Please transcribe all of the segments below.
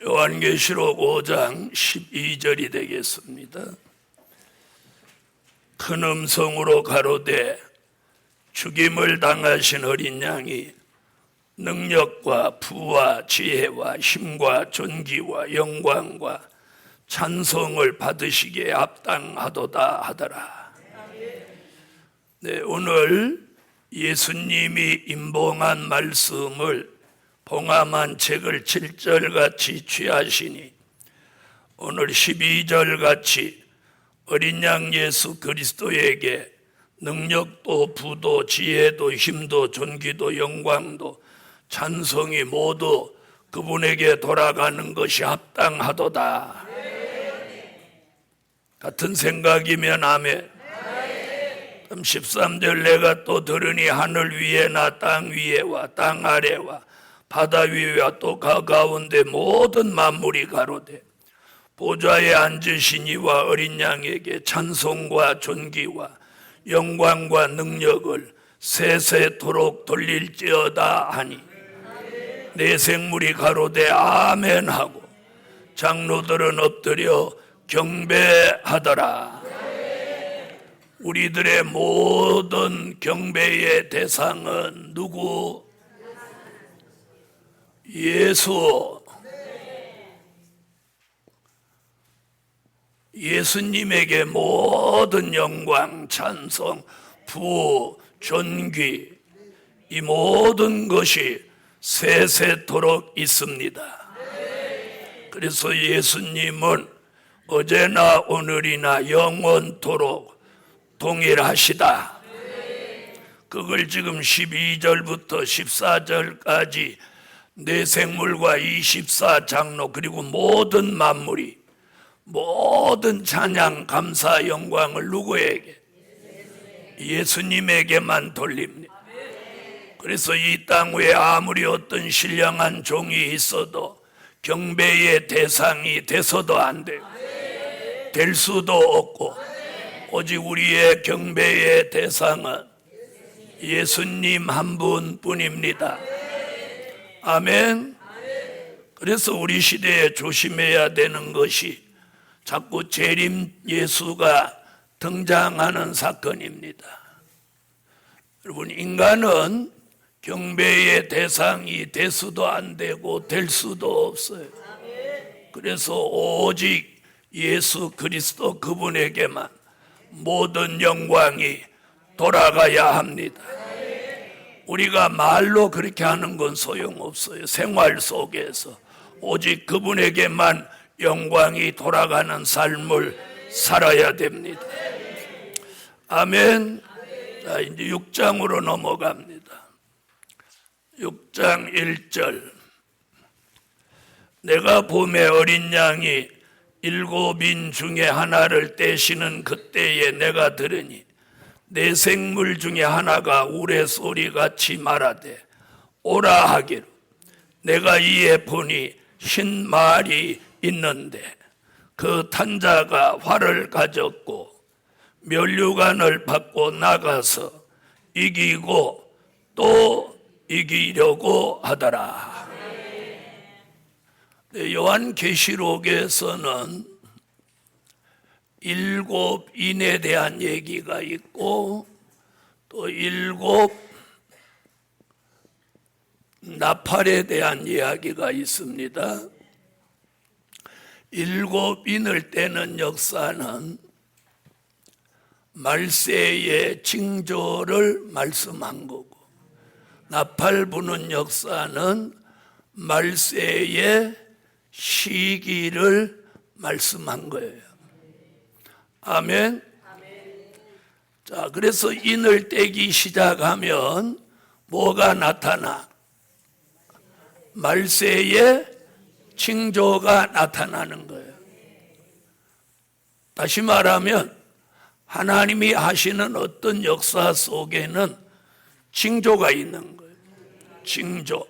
요한계시록 5장 12절이 되겠습니다. 큰 음성으로 가로되 죽임을 당하신 어린 양이 능력과 부와 지혜와 힘과 존귀와 영광과 찬송을 받으시기에 합당하도다 하더라. 네, 오늘 예수님이 임봉한 말씀을 봉함한 책을 7절같이 취하시니 오늘 12절같이 어린 양 예수 그리스도에게 능력도 부도 지혜도 힘도 존귀도 영광도 찬송이 모두 그분에게 돌아가는 것이 합당하도다. 같은 생각이면 아멘. 13절 내가 또 들으니 하늘 위에나 땅 위에와 땅 아래와 바다 위와 또 가까운데 모든 만물이 가로되 보좌에 앉으신 이와 어린 양에게 찬송과 존귀와 영광과 능력을 세세토록 돌릴지어다 하니 내 생물이 가로되 아멘 하고 장로들은 엎드려 경배하더라. 우리들의 모든 경배의 대상은 누구? 예수. 예수님에게 모든 영광, 찬송, 부, 존귀 이 모든 것이 세세토록 있습니다. 그래서 예수님은 어제나 오늘이나 영원토록 동일하시다. 그걸 지금 12절부터 14절까지 내 생물과 24장로 그리고 모든 만물이 모든 찬양 감사 영광을 누구에게? 예수님에게만 돌립니다. 그래서 이 땅 위에 아무리 어떤 신령한 종이 있어도 경배의 대상이 돼서도 안 돼요. 될 수도 없고 오직 우리의 경배의 대상은 예수님 한 분뿐입니다. 아멘. 그래서 우리 시대에 조심해야 되는 것이 자꾸 재림 예수가 등장하는 사건입니다. 여러분, 인간은 경배의 대상이 될 수도 안 되고 될 수도 없어요. 그래서 오직 예수 그리스도 그분에게만 모든 영광이 돌아가야 합니다. 우리가 말로 그렇게 하는 건 소용없어요. 생활 속에서 오직 그분에게만 영광이 돌아가는 삶을 살아야 됩니다. 아멘. 자, 이제 6장으로 넘어갑니다. 6장 1절 내가 봄에 어린 양이 7인 중에 하나를 떼시는 그때에 내가 들으니 내 생물 중에 하나가 우레소리같이 말하되 오라 하기로 내가 이에 보니 흰 말이 있는데 그 탄자가 활을 가졌고 면류관을 받고 나가서 이기고 또 이기려고 하더라. 요한계시록에서는 7인에 대한 얘기가 있고 또 7 나팔에 대한 이야기가 있습니다. 7인을 떼는 역사는 말세의 징조를 말씀한 거고 나팔 부는 역사는 말세의 시기를 말씀한 거예요. 아멘. 자, 그래서 인을 떼기 시작하면 뭐가 나타나? 말세의 징조가 나타나는 거예요. 다시 말하면 하나님이 하시는 어떤 역사 속에는 징조가 있는 거예요. 징조.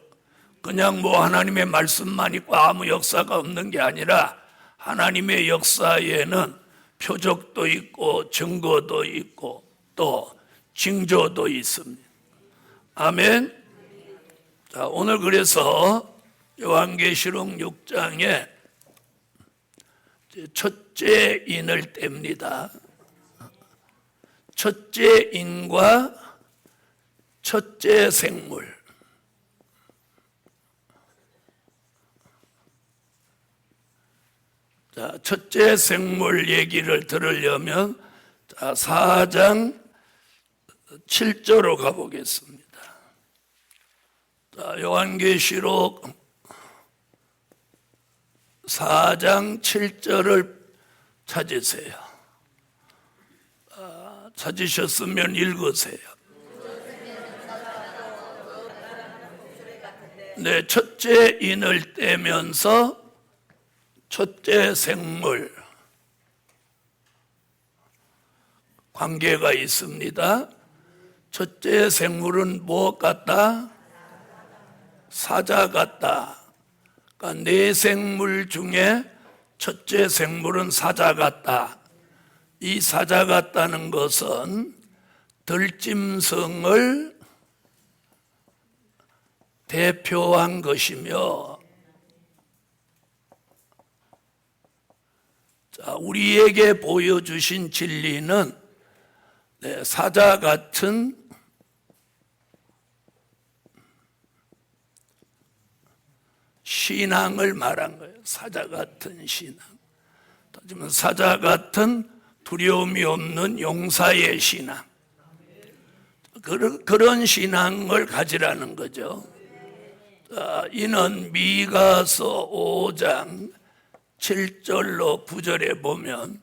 그냥 뭐 하나님의 말씀만 있고 아무 역사가 없는 게 아니라 하나님의 역사에는 표적도 있고 증거도 있고 또 징조도 있습니다. 아멘. 자, 오늘 그래서 요한계시록 6장에 첫째 인을 뗍니다. 첫째 인과 첫째 생물. 자, 첫째 생물 얘기를 들으려면 4장 7절로 가보겠습니다. 자, 요한계시록 4장 7절을 찾으세요. 찾으셨으면 읽으세요. 네, 첫째 인을 떼면서 첫째 생물 관계가 있습니다. 첫째 생물은 무엇 같다? 사자 같다. 그러니까 네 생물 중에 첫째 생물은 사자 같다. 이 사자 같다는 것은 들짐승을 대표한 것이며, 자, 우리에게 보여주신 진리는 사자 같은 신앙을 말한 거예요. 사자 같은 신앙. 하지만 사자 같은 두려움이 없는 용사의 신앙. 그런 신앙을 가지라는 거죠. 이는 미가서 5장 7절로 9절에 보면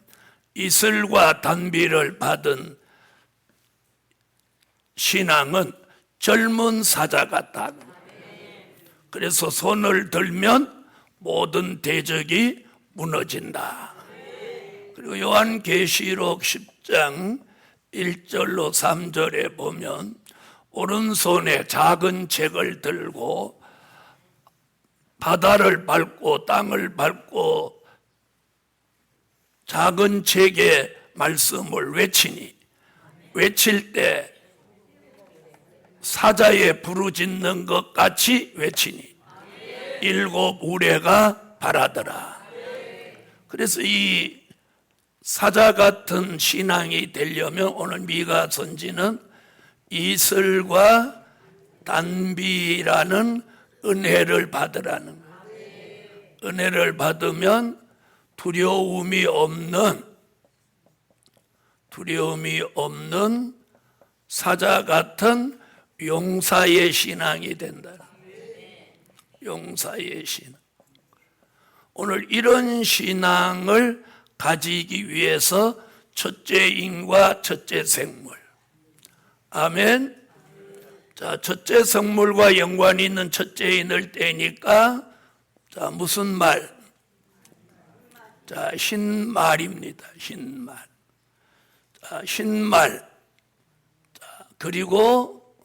이슬과 단비를 받은 신앙은 젊은 사자 같다. 그래서 손을 들면 모든 대적이 무너진다. 그리고 요한계시록 10장 1절로 3절에 보면 오른손에 작은 책을 들고 바다를 밟고 땅을 밟고 작은 책의 말씀을 외치니, 외칠 때 사자에 부르짖는 것 같이 외치니 일곱 우레가 바라더라. 그래서 이 사자 같은 신앙이 되려면 오늘 미가 선지는 이슬과 단비라는 은혜를 받으라는 거예요. 은혜를 받으면 두려움이 없는 사자 같은 용사의 신앙이 된다. 용사의 신앙. 오늘 이런 신앙을 가지기 위해서 첫째 인과 첫째 생물. 아멘. 자, 첫째 생물과 연관이 있는 첫째 인을 떼니까 자, 무슨 말? 자, 흰말입니다. 흰말. 자, 흰말. 자, 그리고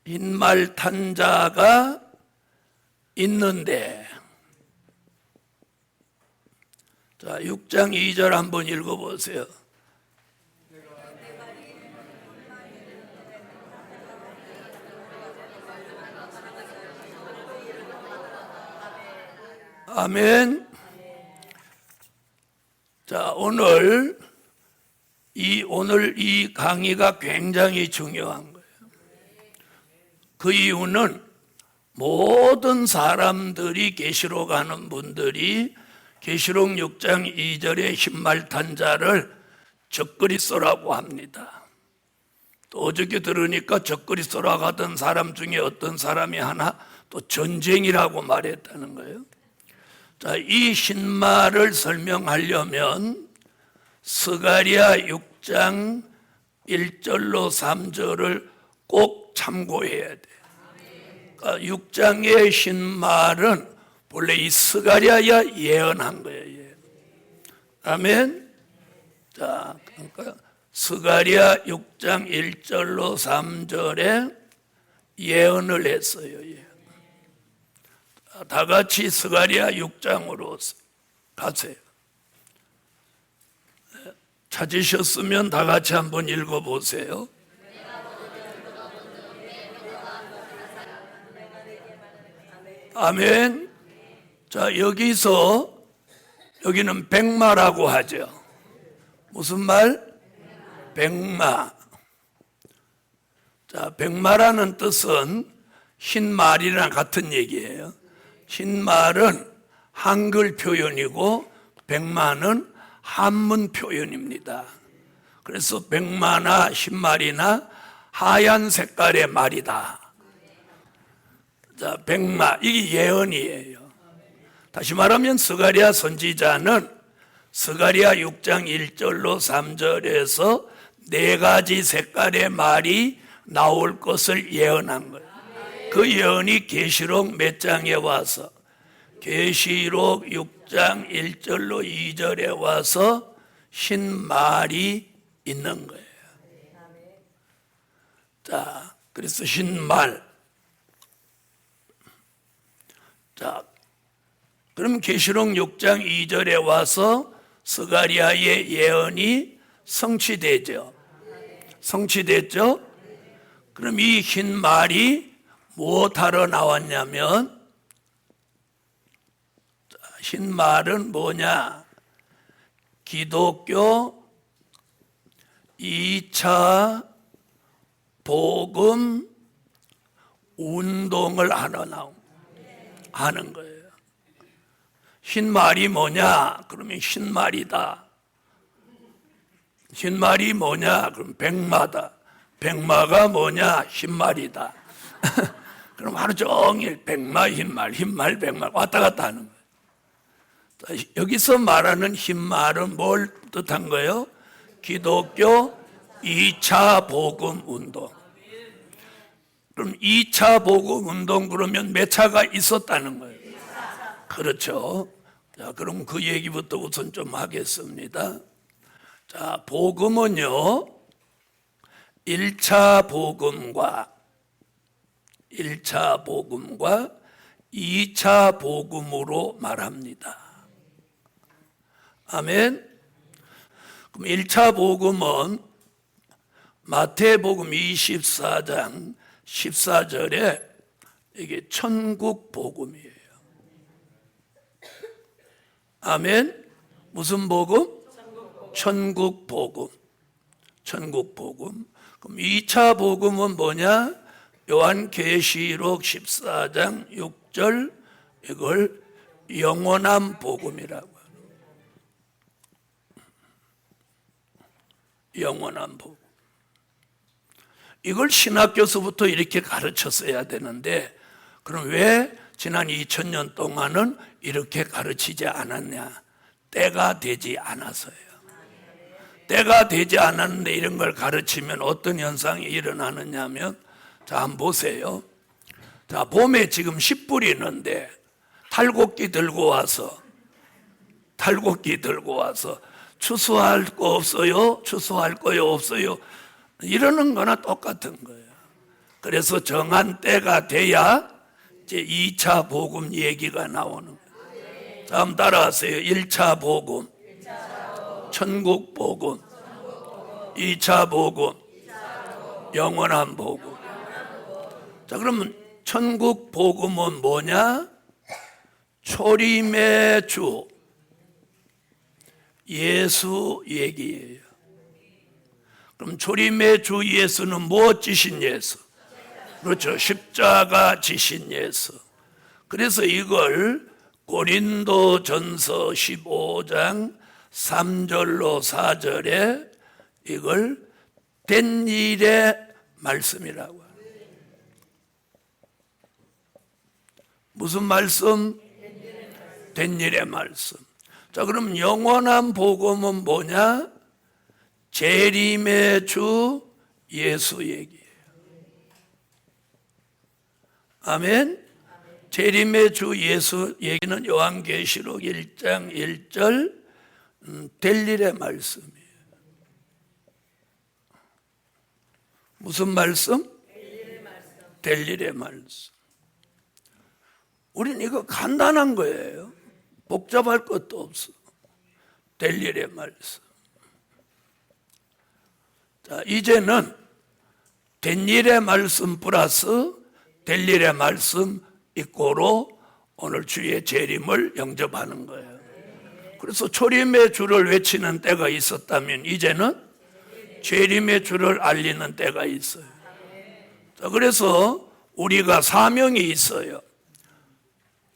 흰말 탄 자가 있는데, 자, 6장 2절 한번 읽어보세요. 아멘. 자, 오늘 이 강의가 굉장히 중요한 거예요. 그 이유는 모든 사람들이 계시록 하는 분들이 계시록 6장 2절의 흰말 탄 자를 적그리스도라고 합니다. 또 어저께 들으니까 적그리스도라고 하던 사람 중에 어떤 사람이 하나 또 전쟁이라고 말했다는 거예요. 자, 이 흰말을 설명하려면 스가랴 6장 1절로 3절을 꼭 참고해야 돼요. 그러니까 6장의 흰말은 원래 이 스가랴야 예언한 거예요. 아멘. 자, 그러니까 스가랴 6장 1절로 3절에 예언을 했어요. 다 같이 스가랴 6장으로 가세요. 찾으셨으면 다 같이 한번 읽어보세요. 아멘. 자, 여기는 백마라고 하죠. 무슨 말? 백마. 자, 백마라는 뜻은 흰 말이랑 같은 얘기예요. 흰 말은 한글 표현이고 백마는 한문 표현입니다. 그래서 백마나 흰말이나 하얀 색깔의 말이다. 자, 백마, 이게 예언이에요. 다시 말하면 스가랴 선지자는 스가랴 6장 1절로 3절에서 네 가지 색깔의 말이 나올 것을 예언한 거예요. 그 예언이 계시록 몇 장에 와서 계시록 6장 1절로 2절에 와서 흰 말이 있는 거예요. 자, 그래서 흰 말. 자, 그럼 계시록 6장 2절에 와서 스가랴의 예언이 성취되죠. 성취됐죠? 그럼 이 흰 말이 무엇하러 나왔냐면, 흰 말은 뭐냐? 기독교 2차 복음 운동을 하는 거예요. 흰 말이 뭐냐? 그러면 흰 말이다. 흰 말이 뭐냐? 그럼 백마다. 백마가 뭐냐? 흰 말이다. 그럼 하루 종일 백마, 흰 말, 백마 왔다 갔다 하는 거예요. 여기서 말하는 흰 말은 뭘 뜻한 거예요? 기독교 2차 복음 운동. 그럼 2차 복음 운동 그러면 몇 차가 있었다는 거예요? 그렇죠. 자, 그럼 그 얘기부터 우선 좀 하겠습니다. 자, 복음은요, 1차 복음과 2차 복음으로 말합니다. 아멘. 그럼 1차 복음은 마태복음 24장 14절에 이게 천국 복음이에요. 아멘. 무슨 복음? 천국 복음. 천국 복음. 그럼 2차 복음은 뭐냐? 요한계시록 14장 6절, 이걸 영원한 복음이라고 해요. 영원한 복음. 이걸 신학교에서부터 이렇게 가르쳤어야 되는데, 그럼 왜 지난 2000년 동안은 이렇게 가르치지 않았냐? 때가 되지 않아서요. 때가 되지 않았는데 이런 걸 가르치면 어떤 현상이 일어나느냐 하면, 자, 한번 보세요. 자, 봄에 지금 씨뿌리 있는데 탈곡기 들고 와서 추수할 거 없어요? 추수할 거요? 없어요? 이러는 거나 똑같은 거예요. 그래서 정한 때가 돼야 이제 2차 복음 얘기가 나오는 거예요. 다음 따라하세요. 1차 복음, 천국 복음, 2차 복음, 영원한 복음. 자, 그러면 천국 복음은 뭐냐? 초림의 주 예수 얘기예요. 그럼 초림의 주 예수는 무엇 지신 예수? 그렇죠. 십자가 지신 예수. 그래서 이걸 고린도전서 15장 3절로 4절에 이걸 된 일의 말씀이라고 해요. 무슨 말씀? 된 일의 말씀. 자, 그럼 영원한 복음은 뭐냐? 재림의 주 예수 얘기예요. 아멘. 재림의 주 예수 얘기는 요한계시록 1장 1절 될 일의 말씀이에요. 무슨 말씀? 될 일의 말씀. 우리는 이거 간단한 거예요. 복잡할 것도 없어. 될 일의 말씀. 자, 이제는 된 일의 말씀 플러스 될 일의 말씀 이꼬로 오늘 주의 재림을 영접하는 거예요. 그래서 초림의 주를 외치는 때가 있었다면 이제는 재림의 주를 알리는 때가 있어요. 자, 그래서 우리가 사명이 있어요.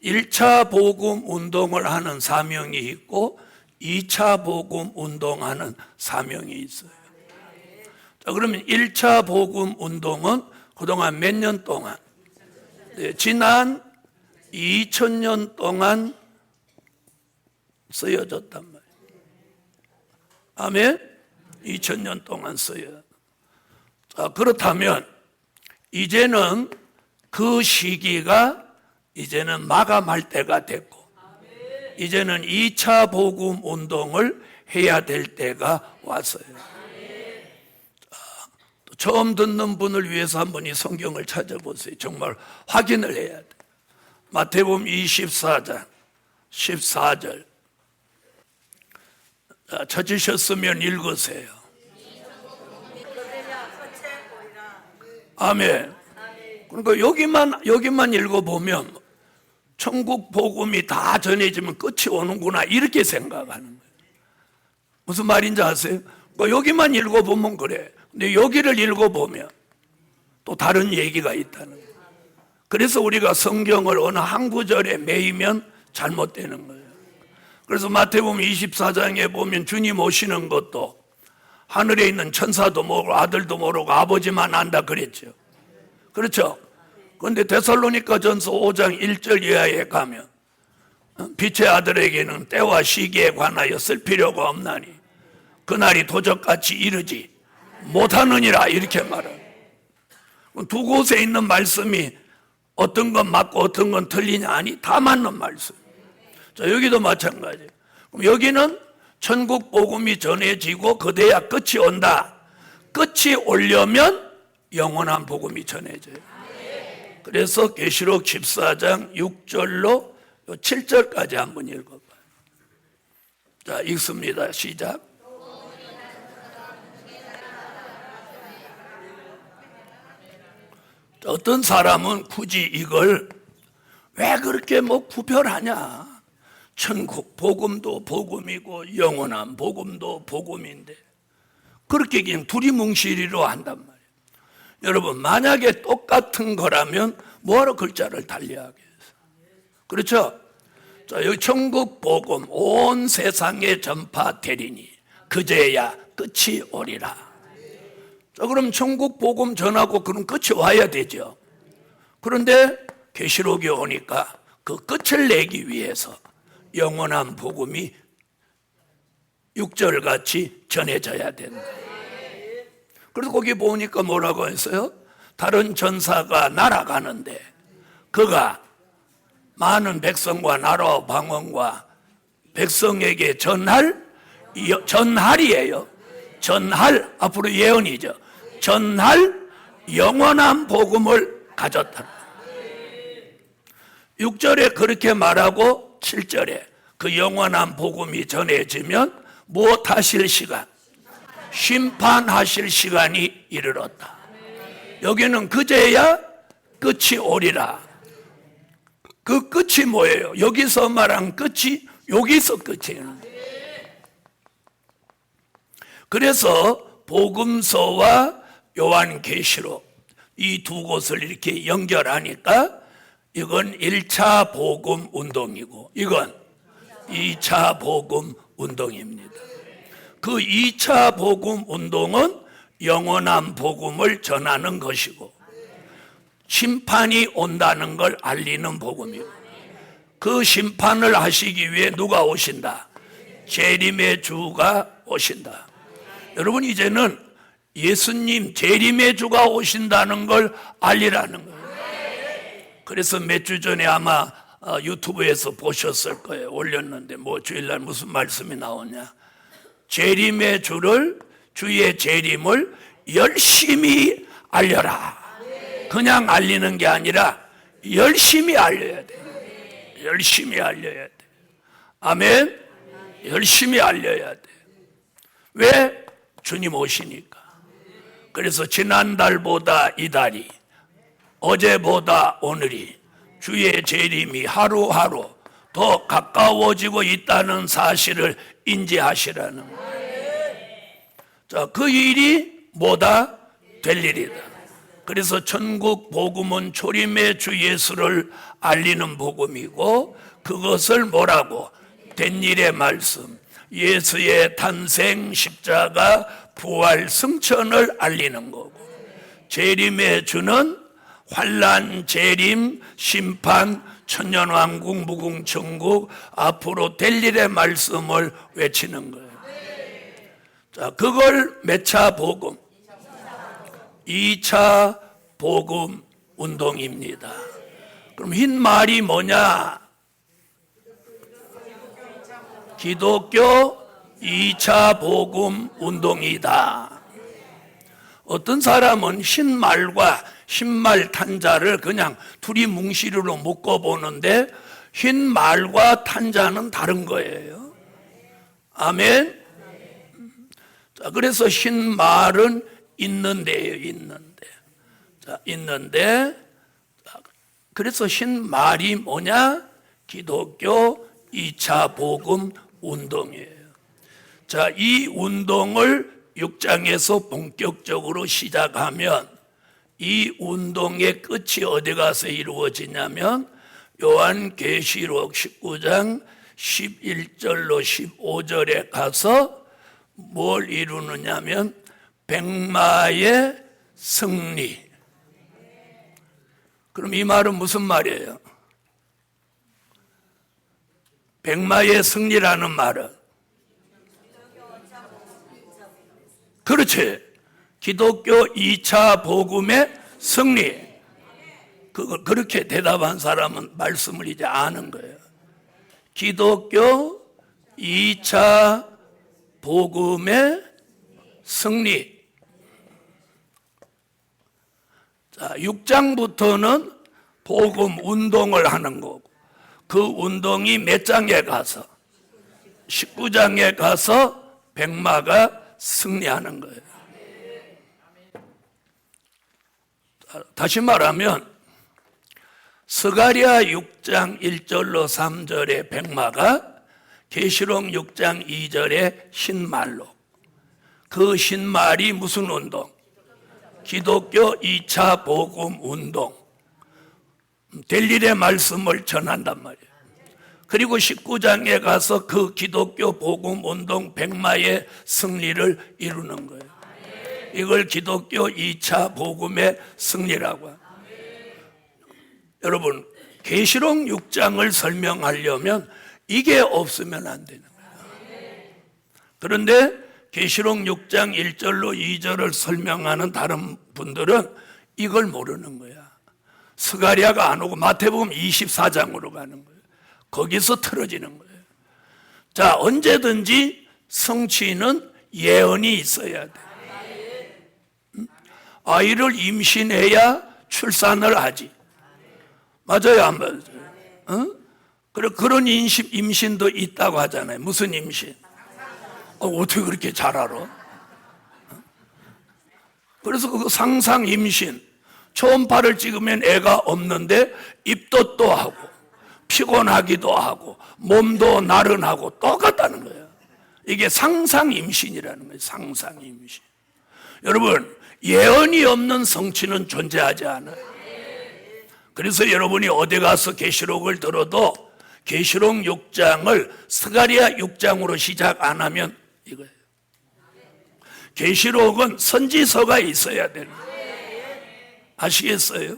1차 복음 운동을 하는 사명이 있고 2차 복음 운동하는 사명이 있어요. 자, 그러면 1차 복음 운동은 그동안 몇 년 동안, 지난 2000년 동안 쓰여졌단 말이에요. 아멘? 2000년 동안 쓰여. 자, 그렇다면 이제는 그 시기가 이제는 마감할 때가 됐고 이제는 2차 복음 운동을 해야 될 때가 왔어요. 자, 처음 듣는 분을 위해서 한번 이 성경을 찾아보세요. 정말 확인을 해야 돼요. 마태복음 24장 14절. 자, 찾으셨으면 읽으세요. 아멘. 그러니까 여기만 읽어보면 천국 복음이 다 전해지면 끝이 오는구나 이렇게 생각하는 거예요. 무슨 말인지 아세요? 그러니까 여기만 읽어보면 그래. 근데 여기를 읽어보면 또 다른 얘기가 있다는 거예요. 그래서 우리가 성경을 어느 한 구절에 매이면 잘못되는 거예요. 그래서 마태복음 24장에 보면 주님 오시는 것도 하늘에 있는 천사도 모르고 아들도 모르고 아버지만 안다 그랬죠. 그렇죠? 그런데 데살로니가전서 5장 1절 이하에 가면 빛의 아들에게는 때와 시기에 관하여 쓸 필요가 없나니 그날이 도적같이 이르지 못하느니라 이렇게 말해요. 두 곳에 있는 말씀이 어떤 건 맞고 어떤 건 틀리냐 아니 다 맞는 말씀. 자, 여기도 마찬가지예요. 그럼 여기는 천국 복음이 전해지고 그대야 끝이 온다. 끝이 오려면 영원한 복음이 전해져요. 그래서 계시록 14장 6절로 7절까지 한번 읽어봐요. 자, 읽습니다. 시작. 어떤 사람은 굳이 이걸 왜 그렇게 구별하냐. 천국 복음도 복음이고 영원한 복음도 복음인데 그렇게 그냥 두리뭉실이로 한단 말이에요. 여러분, 만약에 똑같은 거라면 뭐하러 글자를 달리하겠어요? 그렇죠? 자, 여기 천국 복음 온 세상에 전파되리니 그제야 끝이 오리라. 자, 그럼 천국 복음 전하고 그럼 끝이 와야 되죠. 그런데 계시록이 오니까 그 끝을 내기 위해서 영원한 복음이 6절같이 전해져야 된다. 그래서 거기 보니까 뭐라고 했어요? 다른 전사가 날아가는데 그가 많은 백성과 나라와 방언과 백성에게 전할이에요. 전할, 앞으로 예언이죠. 전할 영원한 복음을 가졌다. 6절에 그렇게 말하고 7절에 그 영원한 복음이 전해지면 무엇하실 시간? 심판하실 시간이 이르렀다. 여기는 그제야 끝이 오리라. 그 끝이 뭐예요? 여기서 말한 끝이 여기서 끝이에요. 그래서 복음서와 요한계시록 이 두 곳을 이렇게 연결하니까 이건 1차 복음 운동이고 이건 2차 복음 운동입니다. 그 2차 복음 운동은 영원한 복음을 전하는 것이고 심판이 온다는 걸 알리는 복음이고 그 심판을 하시기 위해 누가 오신다? 재림의 주가 오신다. 여러분, 이제는 예수님 재림의 주가 오신다는 걸 알리라는 거예요. 그래서 몇 주 전에 아마 유튜브에서 보셨을 거예요. 올렸는데 주일날 무슨 말씀이 나오냐. 재림의 주를, 주의 재림을 열심히 알려라. 그냥 알리는 게 아니라 열심히 알려야 돼. 열심히 알려야 돼. 아멘. 열심히 알려야 돼. 왜? 주님 오시니까. 그래서 지난달보다 이달이, 어제보다 오늘이 주의 재림이 하루하루 더 가까워지고 있다는 사실을 인지하시라는 거예요. 자, 그 일이 뭐다? 될 일이다. 그래서 천국 복음은 초림의 주 예수를 알리는 복음이고, 그것을 뭐라고? 된 일의 말씀, 예수의 탄생, 십자가, 부활, 승천을 알리는 거고, 재림의 주는 환난, 재림, 심판, 천년왕국, 무궁천국, 앞으로 될 일의 말씀을 외치는 거예요. 자, 그걸 몇 차 복음? 2차 복음 운동입니다. 그럼 흰 말이 뭐냐? 기독교 2차 복음 운동이다. 어떤 사람은 흰말과 흰말 탄자를 그냥 둘이 뭉시리로 묶어보는데, 흰말과 탄자는 다른 거예요. 아멘. 자, 그래서 흰말은 있는데요, 있는데. 자, 있는데. 그래서 흰말이 뭐냐? 기독교 2차 복음 운동이에요. 자, 이 운동을 6장에서 본격적으로 시작하면, 이 운동의 끝이 어디 가서 이루어지냐면 요한계시록 19장 11절로 15절에 가서 뭘 이루느냐면 백마의 승리. 그럼 이 말은 무슨 말이에요? 백마의 승리라는 말은, 그렇지, 기독교 2차 복음의 승리. 그걸 그렇게 대답한 사람은 말씀을 이제 아는 거예요. 기독교 2차 복음의 승리. 자, 6장부터는 복음 운동을 하는 거고, 그 운동이 몇 장에 가서? 19장에 가서 백마가 승리하는 거예요. 다시 말하면 스가랴 6장 1절로 3절의 백마가 계시록 6장 2절의 흰말로, 그 흰말이 무슨 운동? 기독교 2차 복음 운동, 될 일의 말씀을 전한단 말이에요. 그리고 19장에 가서 그 기독교 복음 운동 백마의 승리를 이루는 거예요. 이걸 기독교 2차 복음의 승리라고 합니다. 여러분, 계시록 6장을 설명하려면 이게 없으면 안 되는 거예요. 그런데 계시록 6장 1절로 2절을 설명하는 다른 분들은 이걸 모르는 거야. 스가랴가 안 오고 마태복음 24장으로 가는 거예요. 거기서 틀어지는 거예요. 자, 언제든지 성취는 예언이 있어야 돼. 아이를 임신해야 출산을 하지. 맞아요, 안 맞아요? 그런 임신도 있다고 하잖아요. 무슨 임신? 어떻게 그렇게 잘 알아? 그래서 그 상상 임신, 초음파를 찍으면 애가 없는데 입도 또 하고 피곤하기도 하고 몸도 나른하고 똑같다는 거예요. 이게 상상 임신이라는 거예요. 상상 임신. 여러분, 예언이 없는 성취는 존재하지 않아요. 그래서 여러분이 어디 가서 계시록을 들어도 계시록 6장을 스가랴 6장으로 시작 안 하면 이거예요. 계시록은 선지서가 있어야 되는 거예요. 아시겠어요?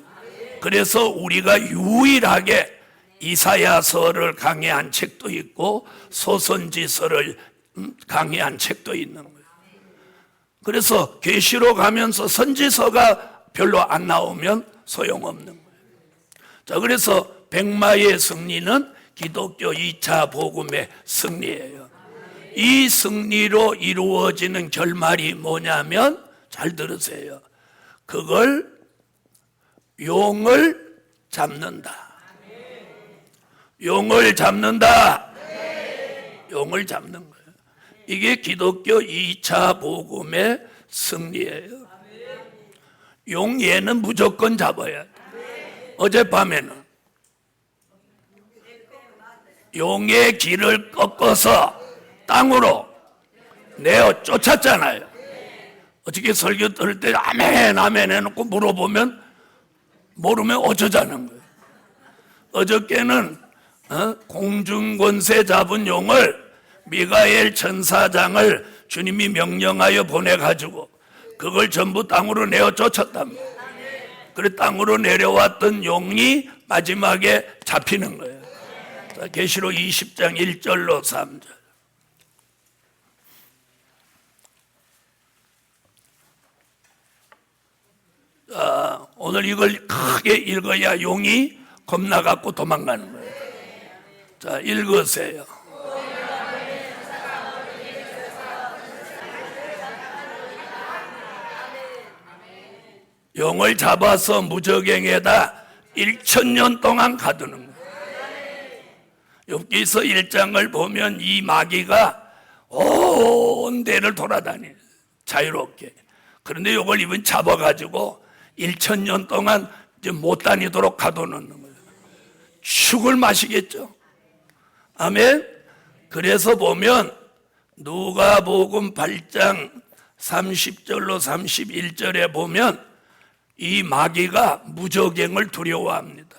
그래서 우리가 유일하게 이사야서를 강의한 책도 있고 소선지서를 강의한 책도 있는 거예요. 그래서 계시록 하면서 선지서가 별로 안 나오면 소용없는 거예요. 자, 그래서 백마의 승리는 기독교 2차 복음의 승리예요. 이 승리로 이루어지는 결말이 뭐냐면, 잘 들으세요. 그걸 용을 잡는다. 용을 잡는다. 용을 잡는 거예요. 이게 기독교 2차 복음의 승리예요. 용 얘는 무조건 잡아야 돼. 어젯밤에는 용의 길을 꺾어서 땅으로 내어 쫓았잖아요. 어떻게 설교 들을 때 아멘 아멘 해놓고 물어보면 모르면 어쩌자는 거예요. 어저께는 공중권세 잡은 용을 미가엘 천사장을 주님이 명령하여 보내가지고 그걸 전부 땅으로 내어 쫓았답니다. 그래 땅으로 내려왔던 용이 마지막에 잡히는 거예요. 자, 계시록 20장 1절로 3절. 자, 오늘 이걸 크게 읽어야 용이 겁나갖고 도망가는 거예요. 자, 읽으세요. 용을 잡아서 무저갱에다 1000년 동안 가두는 거예요. 욥기서 1장을 보면 이 마귀가 온 데를 돌아다녀요. 자유롭게. 그런데 이걸 이번 잡아가지고 1000년 동안 이제 못 다니도록 가둬놓는 거예요. 죽을 맛이겠죠. 아멘. 그래서 보면 누가복음 8장 30절로 31절에 보면 이 마귀가 무저갱을 두려워합니다.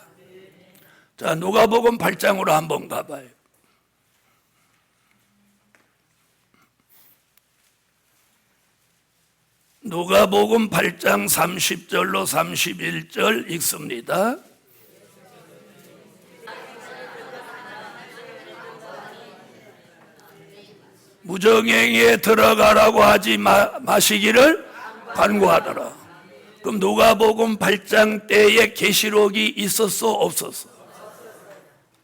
자, 누가복음 8장으로 한번 가봐요. 누가복음 8장 30절로 31절 읽습니다. 무저갱에 들어가라고 하지 마시기를 간구하더라. 그럼 누가복음 8장 때에 계시록이 있었어 없었어?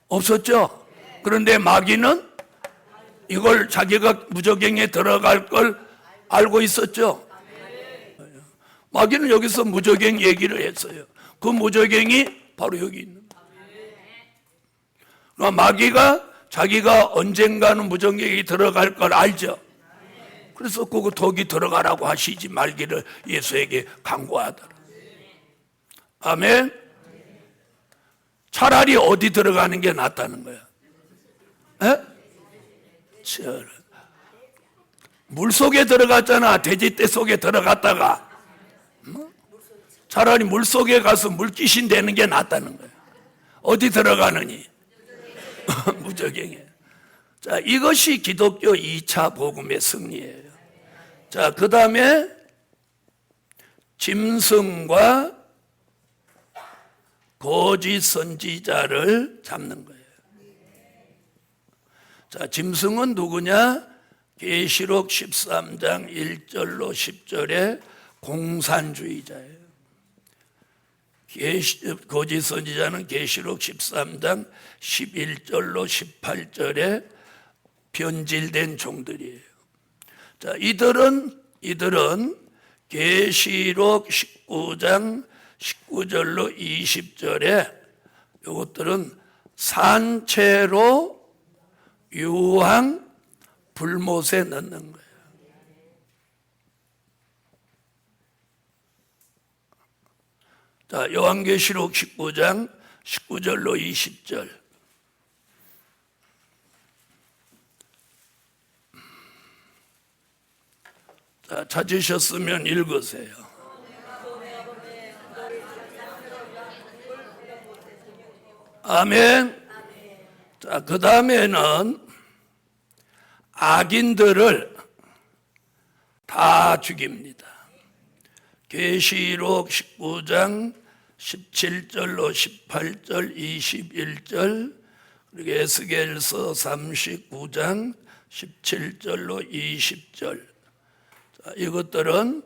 없었죠. 그런데 마귀는 이걸 자기가 무저갱에 들어갈 걸 알고 있었죠. 마귀는 여기서 무저갱 얘기를 했어요. 그 무저갱이 바로 여기 있는 거예요. 마귀가 자기가 언젠가는 무저갱에 들어갈 걸 알죠. 그래서 그 독이 들어가라고 하시지 말기를 예수에게 간구하더라. 아멘. 차라리 어디 들어가는 게 낫다는 거야. 물 속에 들어갔잖아. 돼지떼 속에 들어갔다가 차라리 물 속에 가서 물귀신 되는 게 낫다는 거야. 어디 들어가느니? 무저갱에. 자, 이것이 기독교 2차 복음의 승리예요. 자, 그 다음에 짐승과 거짓 선지자를 잡는 거예요. 자, 짐승은 누구냐? 계시록 13장 1절로 10절에 공산주의자예요. 거짓 선지자는 계시록 13장 11절로 18절에 변질된 종들이에요. 자, 이들은 계시록 19장 19절로 20절에 이것들은 산채로 유황 불못에 넣는 거예요. 자, 요한계시록 19장 19절로 20절. 자, 찾으셨으면 읽으세요. 아멘. 자, 그 다음에는 악인들을 다 죽입니다. 계시록 19장 17절로 18절 21절 그리고 에스겔서 39장 17절로 20절. 자, 이것들은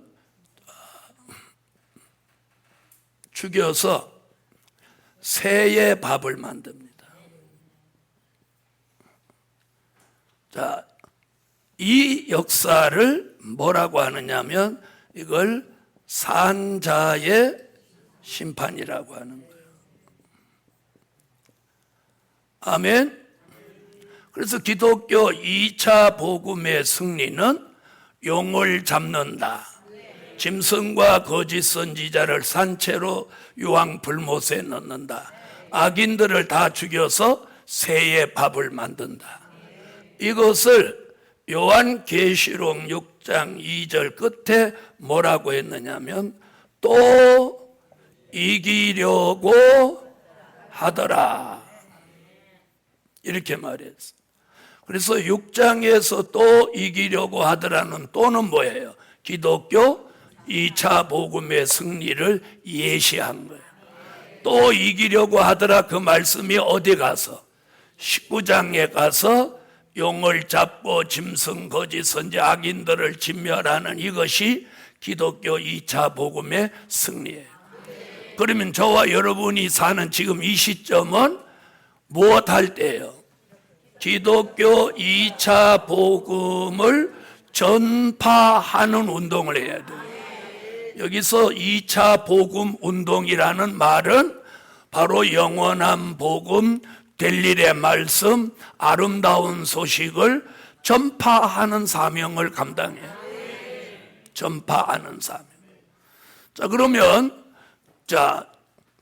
죽여서 새의 밥을 만듭니다. 자, 이 역사를 뭐라고 하느냐면 이걸 산자의 심판이라고 하는 거예요. 아멘. 그래서 기독교 2차 복음의 승리는 용을 잡는다. 짐승과 거짓 선지자를 산채로 유황 불못에 넣는다. 악인들을 다 죽여서 새의 밥을 만든다. 이것을 요한계시록 6장 2절 끝에 뭐라고 했느냐면 또 이기려고 하더라, 이렇게 말했어. 그래서 6장에서 또 이기려고 하더라는 또는 뭐예요? 기독교 2차 복음의 승리를 예시한 거예요. 또 이기려고 하더라, 그 말씀이 어디 가서 19장에 가서 용을 잡고 짐승 거짓 선지 악인들을 진멸하는 이것이 기독교 2차 복음의 승리예요. 그러면 저와 여러분이 사는 지금 이 시점은 무엇 할 때예요? 기독교 2차 복음을 전파하는 운동을 해야 돼요. 여기서 2차 복음 운동이라는 말은 바로 영원한 복음, 될 일의 말씀, 아름다운 소식을 전파하는 사명을 감당해요. 전파하는 사명. 자, 그러면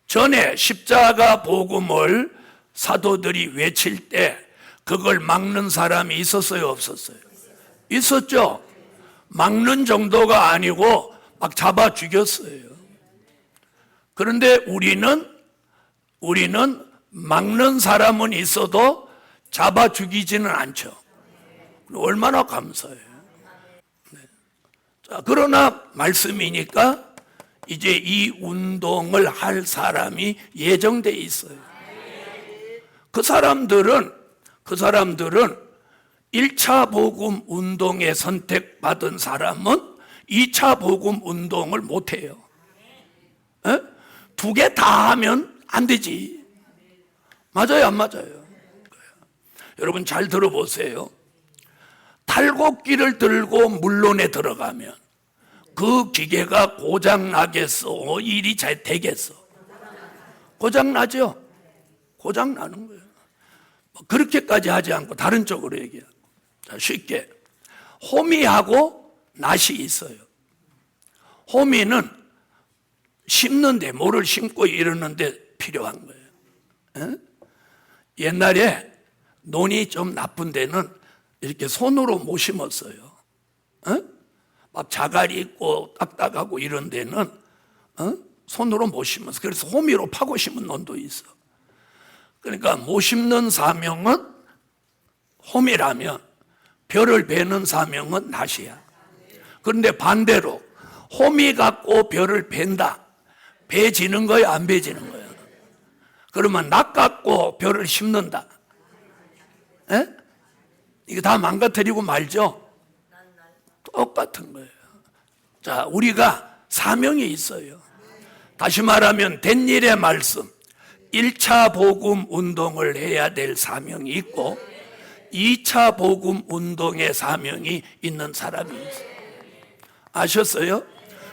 전에 십자가 복음을 사도들이 외칠 때 그걸 막는 사람이 있었어요, 없었어요? 있었죠. 막는 정도가 아니고 막 잡아 죽였어요. 그런데 우리는 막는 사람은 있어도 잡아 죽이지는 않죠. 얼마나 감사해요. 네. 자, 그러나 말씀이니까 이제 이 운동을 할 사람이 예정돼 있어요. 그 사람들은 1차 복음 운동에 선택받은 사람은 2차 복음 운동을 못해요. 두 개 다 하면 안 되지. 맞아요, 안 맞아요? 여러분 잘 들어보세요. 탈곡기를 들고 물론에 들어가면 그 기계가 고장나겠어? 일이 잘 되겠어? 고장나죠? 고장나는 거예요. 그렇게까지 하지 않고 다른 쪽으로 얘기해요. 자, 쉽게 호미하고 낫이 있어요. 호미는 심는데, 뭐를 심고 이러는데 필요한 거예요. 에? 옛날에 논이 좀 나쁜 데는 이렇게 손으로 못 심었어요. 에? 막 자갈이 있고 딱딱하고 이런 데는 손으로 못 심었어. 그래서 호미로 파고 심은 논도 있어. 그러니까 못 심는 사명은 호미라면 벼를 베는 사명은 낫이야. 그런데 반대로 호미 갖고 벼를 벤다. 베지는 거야, 안 베지는 거야? 그러면 낫 갖고 벼를 심는다. 에? 이거 다 망가뜨리고 말죠? 똑같은 거예요. 자, 우리가 사명이 있어요. 다시 말하면 된 일의 말씀, 1차 복음 운동을 해야 될 사명이 있고 2차 복음 운동의 사명이 있는 사람이 있어요. 아셨어요?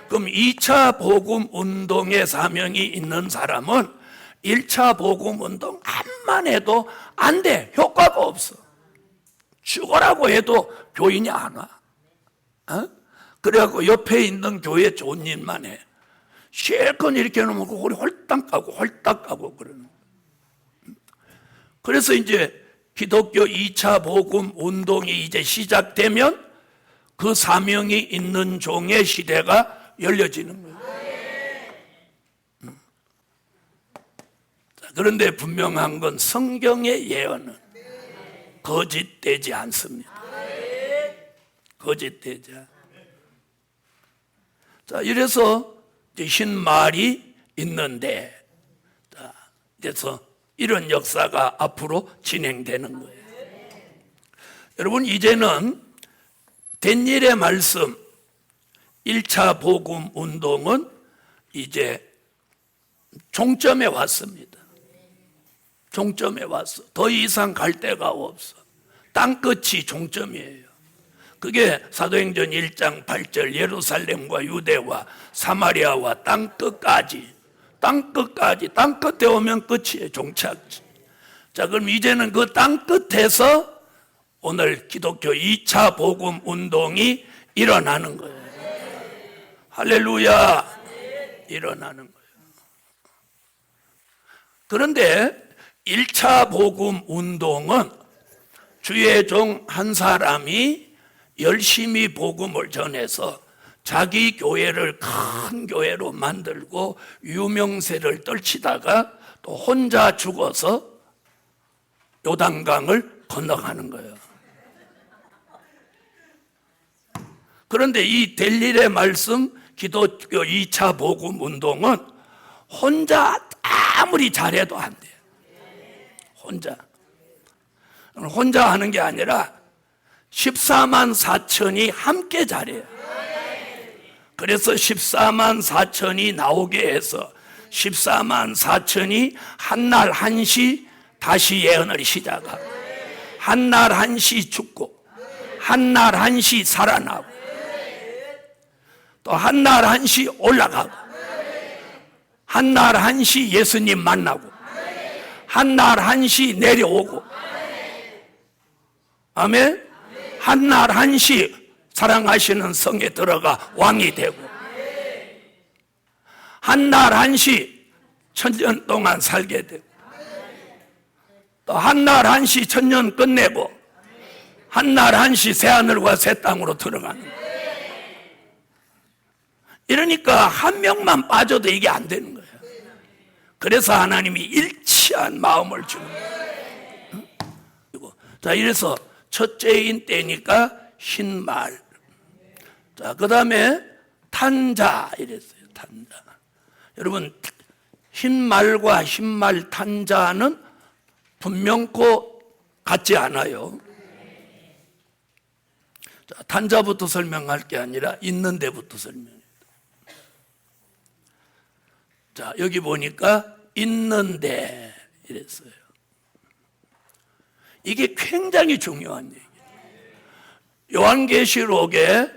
그럼 2차 복음 운동의 사명이 있는 사람은 1차 복음 운동 암만 해도 안 돼. 효과가 없어. 죽어라고 해도 교인이 안 와. 그래갖고 옆에 있는 교회 좋은 일만 해. 실컷 이렇게 해놓으면 우리 홀딱 가고 그러는. 그래서 이제 기독교 2차 복음 운동이 이제 시작되면 그 사명이 있는 종의 시대가 열려지는 거예요. 그런데 분명한 건 성경의 예언은 거짓되지 않습니다. 거짓되지 않습니다. 자, 이래서 흰말이 있는데, 자, 그래서 이런 역사가 앞으로 진행되는 거예요. 여러분, 이제는 된 일의 말씀 1차 복음 운동은 이제 종점에 왔습니다. 종점에 왔어. 더 이상 갈 데가 없어. 땅끝이 종점이에요. 그게 사도행전 1장 8절 예루살렘과 유대와 사마리아와 땅끝까지 땅끝에 오면 끝이에요. 종착지. 자, 그럼 이제는 그 땅끝에서 오늘 기독교 2차 복음 운동이 일어나는 거예요. 할렐루야. 일어나는 거예요. 그런데 1차 복음 운동은 주의 종 한 사람이 열심히 복음을 전해서 자기 교회를 큰 교회로 만들고 유명세를 떨치다가 또 혼자 죽어서 요단강을 건너가는 거예요. 그런데 이 델릴의 말씀 기독교 2차 복음 운동은 혼자 아무리 잘해도 안 돼요. 혼자 하는 게 아니라 14만 4천이 함께 잘해요. 그래서 14만 4천이 나오게 해서 14만 4천이 한날 한시 다시 예언을 시작하고, 한날 한시 죽고, 한날 한시 살아나고, 또 한날 한시 올라가고, 한날 한시 예수님 만나고, 한날 한시 내려오고, 아멘. 한날 한시 사랑하시는 성에 들어가 왕이 되고, 한날 한시 천년 동안 살게 되고, 또 한날 한시 천년 끝내고, 한날 한시 새하늘과 새 땅으로 들어가는 거예요. 이러니까 한 명만 빠져도 이게 안 되는 거예요. 그래서 하나님이 일치한 마음을 주는 거예요. 자, 이래서 첫째인 때니까 흰말. 자, 그 다음에 탄자 이랬어요. 탄자. 여러분, 흰말과 흰말 탄자는 분명코 같지 않아요. 자, 탄자부터 설명할 게 아니라 있는 데부터 설명해요. 자, 여기 보니까 있는데 이랬어요. 이게 굉장히 중요한 얘기예요. 요한계시록에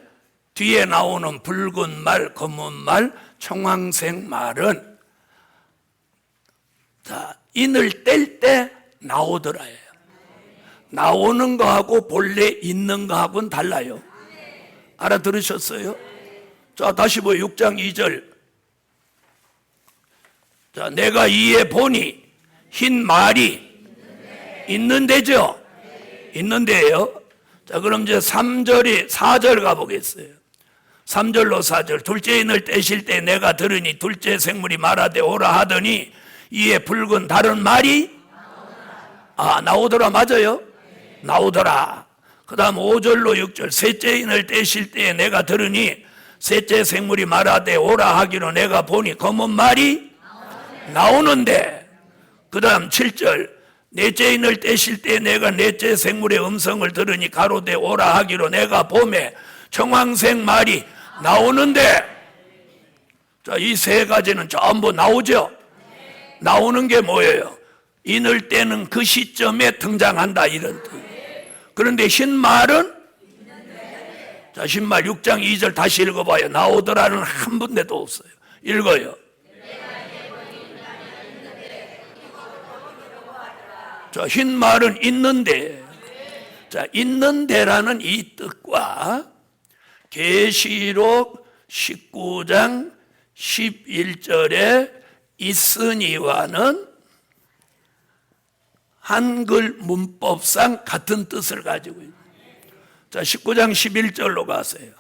뒤에 나오는 붉은 말, 검은 말, 청황색 말은 자, 인을 뗄 때 나오더라예요. 나오는 거하고 본래 있는 거하고는 달라요. 알아들으셨어요? 자, 다시 뭐 6장 2절. 자, 내가 이에 보니 흰 말이 있는 데죠? 있는 데예요. 자, 그럼 이제 3절이 4절 가보겠어요. 3절로 4절. 둘째 인을 떼실 때 내가 들으니 둘째 생물이 말하되 오라 하더니 이에 붉은 다른 말이 나오더라. 맞아요? 나오더라. 그 다음 5절로 6절. 셋째 인을 떼실 때 내가 들으니 셋째 생물이 말하되 오라 하기로 내가 보니 검은 말이 나오는데. 그 다음 7절. 넷째 인을 떼실 때 내가 넷째 생물의 음성을 들으니 가로되 오라 하기로 내가 봄에 청황색 말이 나오는데. 자, 이 세 가지는 전부 나오죠? 나오는 게 뭐예요? 인을 떼는 그 시점에 등장한다, 이런 뜻. 그런데 흰말은? 자, 흰말 6장 2절 다시 읽어봐요. 나오더라는 한 군데도 없어요. 읽어요. 자, 흰말은 있는데. 자, 있는데라는 이 뜻과 계시록 19장 11절에 있으니와는 한글 문법상 같은 뜻을 가지고 있습니다. 자, 19장 11절로 가세요.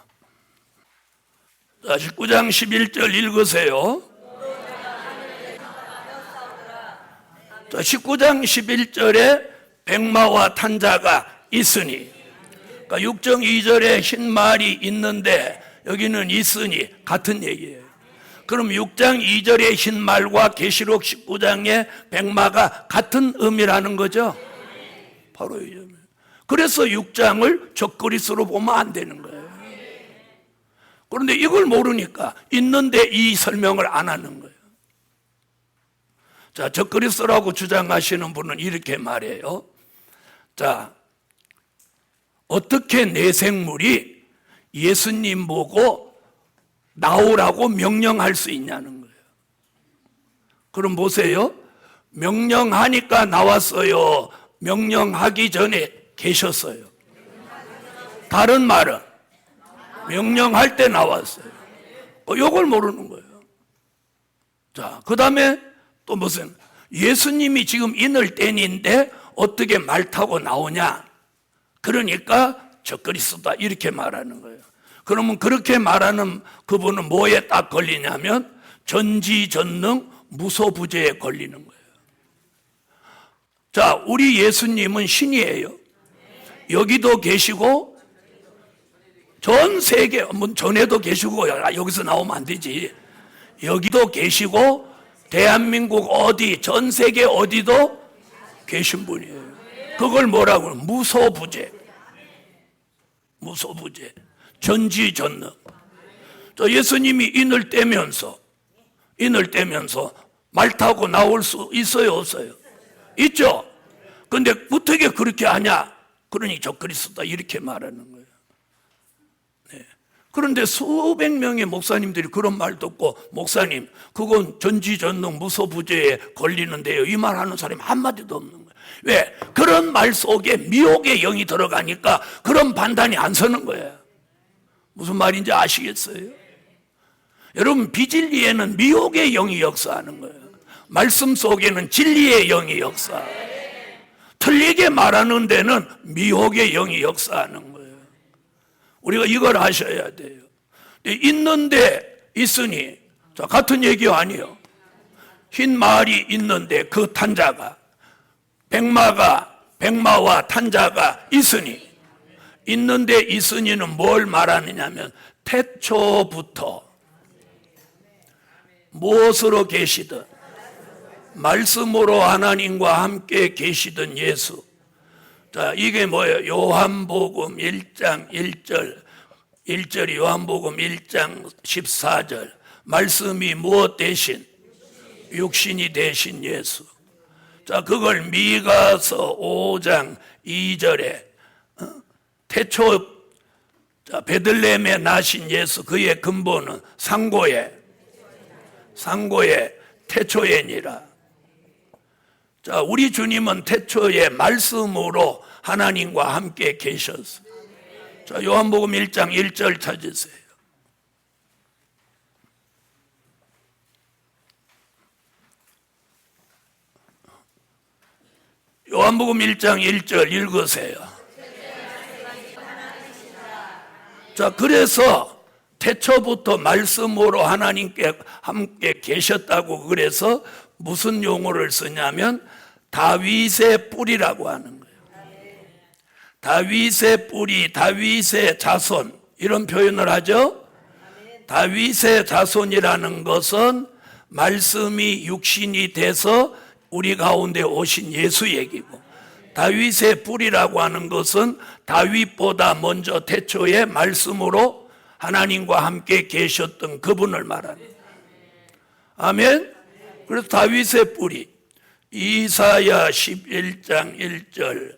자, 19장 11절 읽으세요. 자, 19장 11절에 백마와 탄자가 있으니, 그러니까 6장 2절에 흰말이 있는데 여기는 있으니 같은 얘기예요. 그럼 6장 2절의 흰말과 계시록 19장의 백마가 같은 의미라는 거죠. 바로 이 점이에요. 그래서 6장을 적그리스로 보면 안 되는 거예요. 그런데 이걸 모르니까 있는데 이 설명을 안 하는 거예요. 자, 적그리스도라고 주장하시는 분은 이렇게 말해요. 자, 어떻게 내 생물이 예수님 보고 나오라고 명령할 수 있냐는 거예요. 그럼 보세요. 명령하니까 나왔어요. 명령하기 전에 계셨어요. 다른 말은 명령할 때 나왔어요. 이걸 모르는 거예요. 자, 그 다음에 또 무슨 예수님이 지금 인을 떼는데 어떻게 말 타고 나오냐? 그러니까 적그리스도다 이렇게 말하는 거예요. 그러면 그렇게 말하는 그분은 뭐에 딱 걸리냐면 전지전능 무소부재에 걸리는 거예요. 자, 우리 예수님은 신이에요. 여기도 계시고 전 세계, 전에도 계시고 여기서 나오면 안 되지. 여기도 계시고 대한민국 어디, 전 세계 어디도 계신 분이에요. 그걸 뭐라고 해요? 무소부재. 무소부재. 전지전능. 예수님이 인을 떼면서 말 타고 나올 수 있어요, 없어요? 있죠? 근데 어떻게 그렇게 하냐? 그러니 적그리스도다 이렇게 말하는 거예요. 네. 그런데 수백 명의 목사님들이 그런 말 듣고 목사님 그건 전지전능 무소부재에 걸리는데요, 이 말 하는 사람이 한마디도 없는 거예요. 왜? 그런 말 속에 미혹의 영이 들어가니까 그런 판단이 안 서는 거예요. 무슨 말인지 아시겠어요? 여러분, 비진리에는 미혹의 영이 역사하는 거예요. 말씀 속에는 진리의 영이 역사하고, 틀리게 말하는 데는 미혹의 영이 역사하는 거예요. 우리가 이걸 아셔야 돼요. 있는데 있으니, 자, 같은 얘기 아니에요. 흰 말이 있는데 그 탄자가, 백마와 탄자가 있으니, 있는데 있으니는 뭘 말하느냐면 태초부터 무엇으로 계시든 말씀으로 하나님과 함께 계시던 예수. 자, 이게 뭐예요? 요한복음 1장 1절이 요한복음 1장 14절. 말씀이 무엇 대신? 육신이 대신 예수. 자, 그걸 미가서 5장 2절에 태초, 자, 베들레헴에 나신 예수, 그의 근본은 상고의 태초에니라. 자, 우리 주님은 태초에 말씀으로 하나님과 함께 계셨어요. 자, 요한복음 1장 1절 찾으세요. 요한복음 1장 1절 읽으세요. 자, 그래서 태초부터 말씀으로 하나님께 함께 계셨다고, 그래서 무슨 용어를 쓰냐면 다윗의 뿌리라고 하는 거예요. 다윗의 뿌리, 다윗의 자손, 이런 표현을 하죠. 다윗의 자손이라는 것은 말씀이 육신이 돼서 우리 가운데 오신 예수 얘기고, 다윗의 뿌리라고 하는 것은 다윗보다 먼저 태초에 말씀으로 하나님과 함께 계셨던 그분을 말합니다. 아멘. 그래서 다윗의 뿌리, 이사야 11장 1절,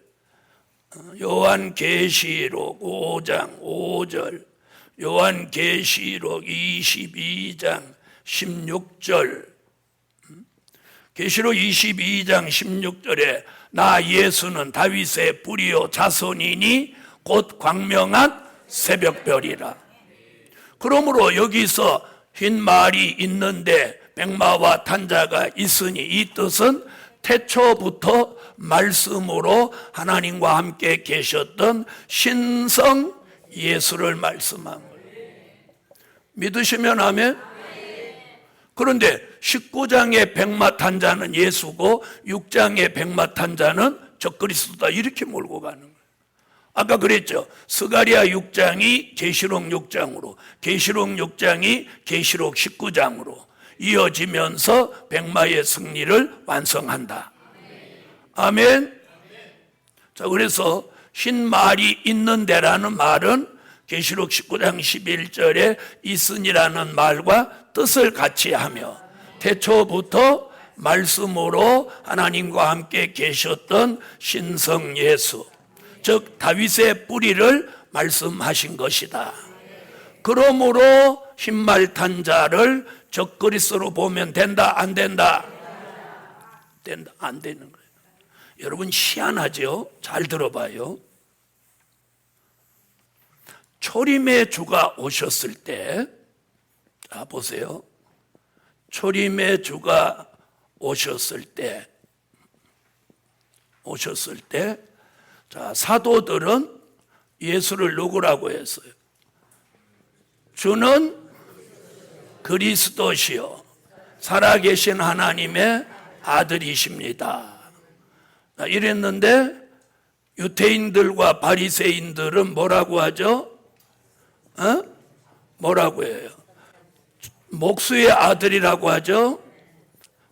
요한계시록 5장 5절, 요한계시록 22장 16절, 계시록 22장 16절에 나 예수는 다윗의 뿌리요 자손이니 곧 광명한 새벽별이라. 그러므로 여기서 흰 말이 있는데 백마와 탄자가 있으니, 이 뜻은 태초부터 말씀으로 하나님과 함께 계셨던 신성 예수를 말씀한 거예요. 믿으시면 아멘. 그런데 19장의 백마 탄자는 예수고 6장의 백마 탄자는 적그리스도다, 이렇게 몰고 가는 거예요. 아까 그랬죠. 스가랴 6장이 계시록 6장으로, 계시록 6장이 계시록 19장으로 이어지면서 백마의 승리를 완성한다. 아멘. 자, 그래서 흰 말이 있는데라는 말은 계시록 19장 11절에 있으니라는 말과 뜻을 같이 하며 태초부터 말씀으로 하나님과 함께 계셨던 신성 예수, 즉 다윗의 뿌리를 말씀하신 것이다. 그러므로 흰말 탄자를 적그리스도로 보면 된다, 안 된다? 된다, 안 되는 거예요. 여러분 희한하죠? 잘 들어봐요. 초림의 주가 오셨을 때, 자 보세요. 초림의 주가 오셨을 때 자, 사도들은 예수를 누구라고 했어요? 주는 그리스도시요 살아계신 하나님의 아들이십니다. 이랬는데 유대인들과 바리새인들은 뭐라고 하죠? 뭐라고 해요? 목수의 아들이라고 하죠?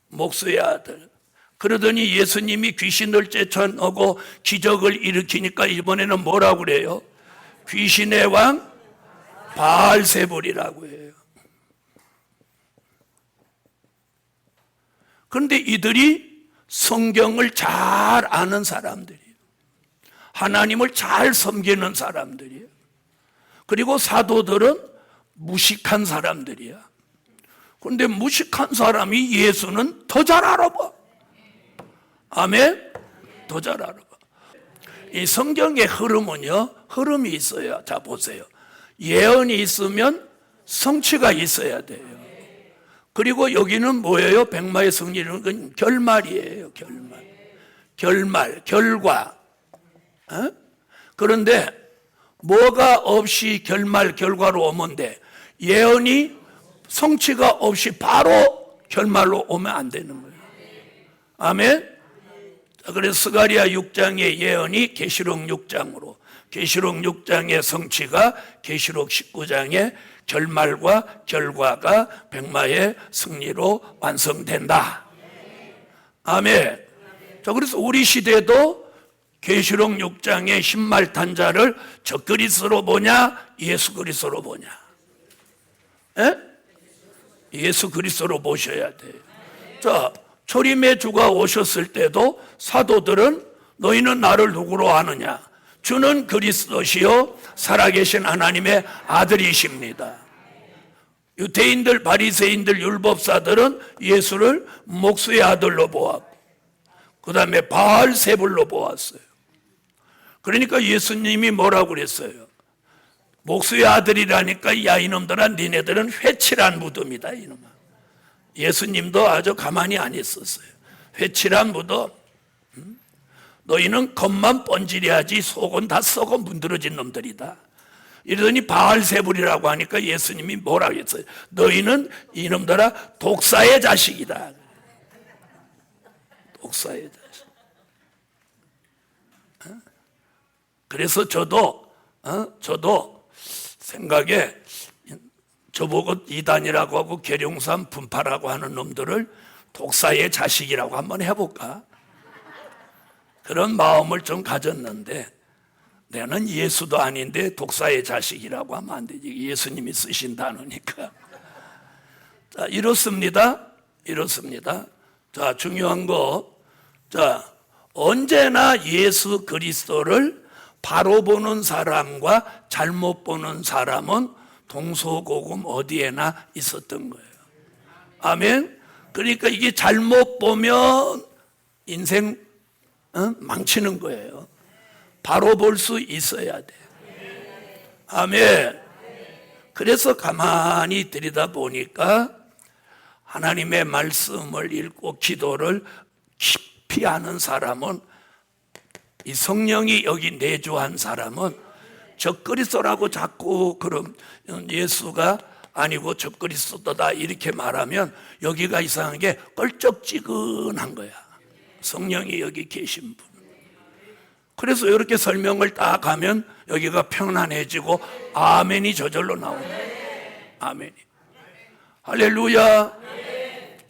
목수의 아들. 그러더니 예수님이 귀신을 쫓아내고 기적을 일으키니까 이번에는 뭐라고 그래요? 귀신의 왕 바알세불이라고 해요. 그런데 이들이 성경을 잘 아는 사람들이에요. 하나님을 잘 섬기는 사람들이에요. 그리고 사도들은 무식한 사람들이야. 그런데 무식한 사람이 예수는 더 잘 알아봐. 아멘? 더 잘 알아봐. 이 성경의 흐름은요, 흐름이 있어요. 자, 보세요. 예언이 있으면 성취가 있어야 돼요. 그리고 여기는 뭐예요? 백마의 승리는 건 결말이에요. 결말, 결과. 그런데 뭐가 없이 결과로 오면 돼? 예언이 성취가 없이 바로 결말로 오면 안 되는 거예요. 아멘? 그래서 스가랴 6장의 예언이 계시록 6장으로, 계시록 6장의 성취가 계시록 19장의 결말과 결과가 백마의 승리로 완성된다. 아멘. 자, 그래서 우리 시대도 계시록 6장의 신말탄자를 적그리스도로 보냐, 예수 그리스도로 보냐? 에? 예수 그리스도로 보셔야 돼요. 자, 초림의 주가 오셨을 때도 사도들은 너희는 나를 누구로 아느냐? 주는 그리스도시요 살아계신 하나님의 아들이십니다. 유대인들, 바리새인들, 율법사들은 예수를 목수의 아들로 보았고 그 다음에 바알세불로 보았어요. 그러니까 예수님이 뭐라고 그랬어요? 목수의 아들이라니까 야 이놈들아 니네들은 회칠한 무덤이다 이놈아. 예수님도 아주 가만히 안 있었어요. 회칠한 무덤. 너희는 겉만 번지려하지 속은 다 썩어 문드러진 놈들이다. 이러더니 바알세불이라고 하니까 예수님이 뭐라고 했어요? 너희는 이놈들아 독사의 자식이다. 독사의 자식. 그래서 저도 생각에 저보고 이단이라고 하고 계룡산 분파라고 하는 놈들을 독사의 자식이라고 한번 해볼까? 그런 마음을 좀 가졌는데 나는 예수도 아닌데 독사의 자식이라고 하면 안 되지. 예수님이 쓰신 단어니까. 자, 이렇습니다. 자, 중요한 거. 자, 언제나 예수 그리스도를 바로 보는 사람과 잘못 보는 사람은 동서고금 어디에나 있었던 거예요. 아멘. 그러니까 이게 잘못 보면 인생 망치는 거예요. 바로 볼 수 있어야 돼. 아멘. 그래서 가만히 들여다보니까 하나님의 말씀을 읽고 기도를 깊이 하는 사람은, 이 성령이 여기 내주한 사람은 적그리스도라고 자꾸 그럼 예수가 아니고 적그리스도다 이렇게 말하면 여기가 이상한 게 껄쩍지근한 거야. 성령이 여기 계신 분. 그래서 이렇게 설명을 딱 하면 여기가 평안해지고 아멘이 저절로 나오네. 아멘이. 할렐루야.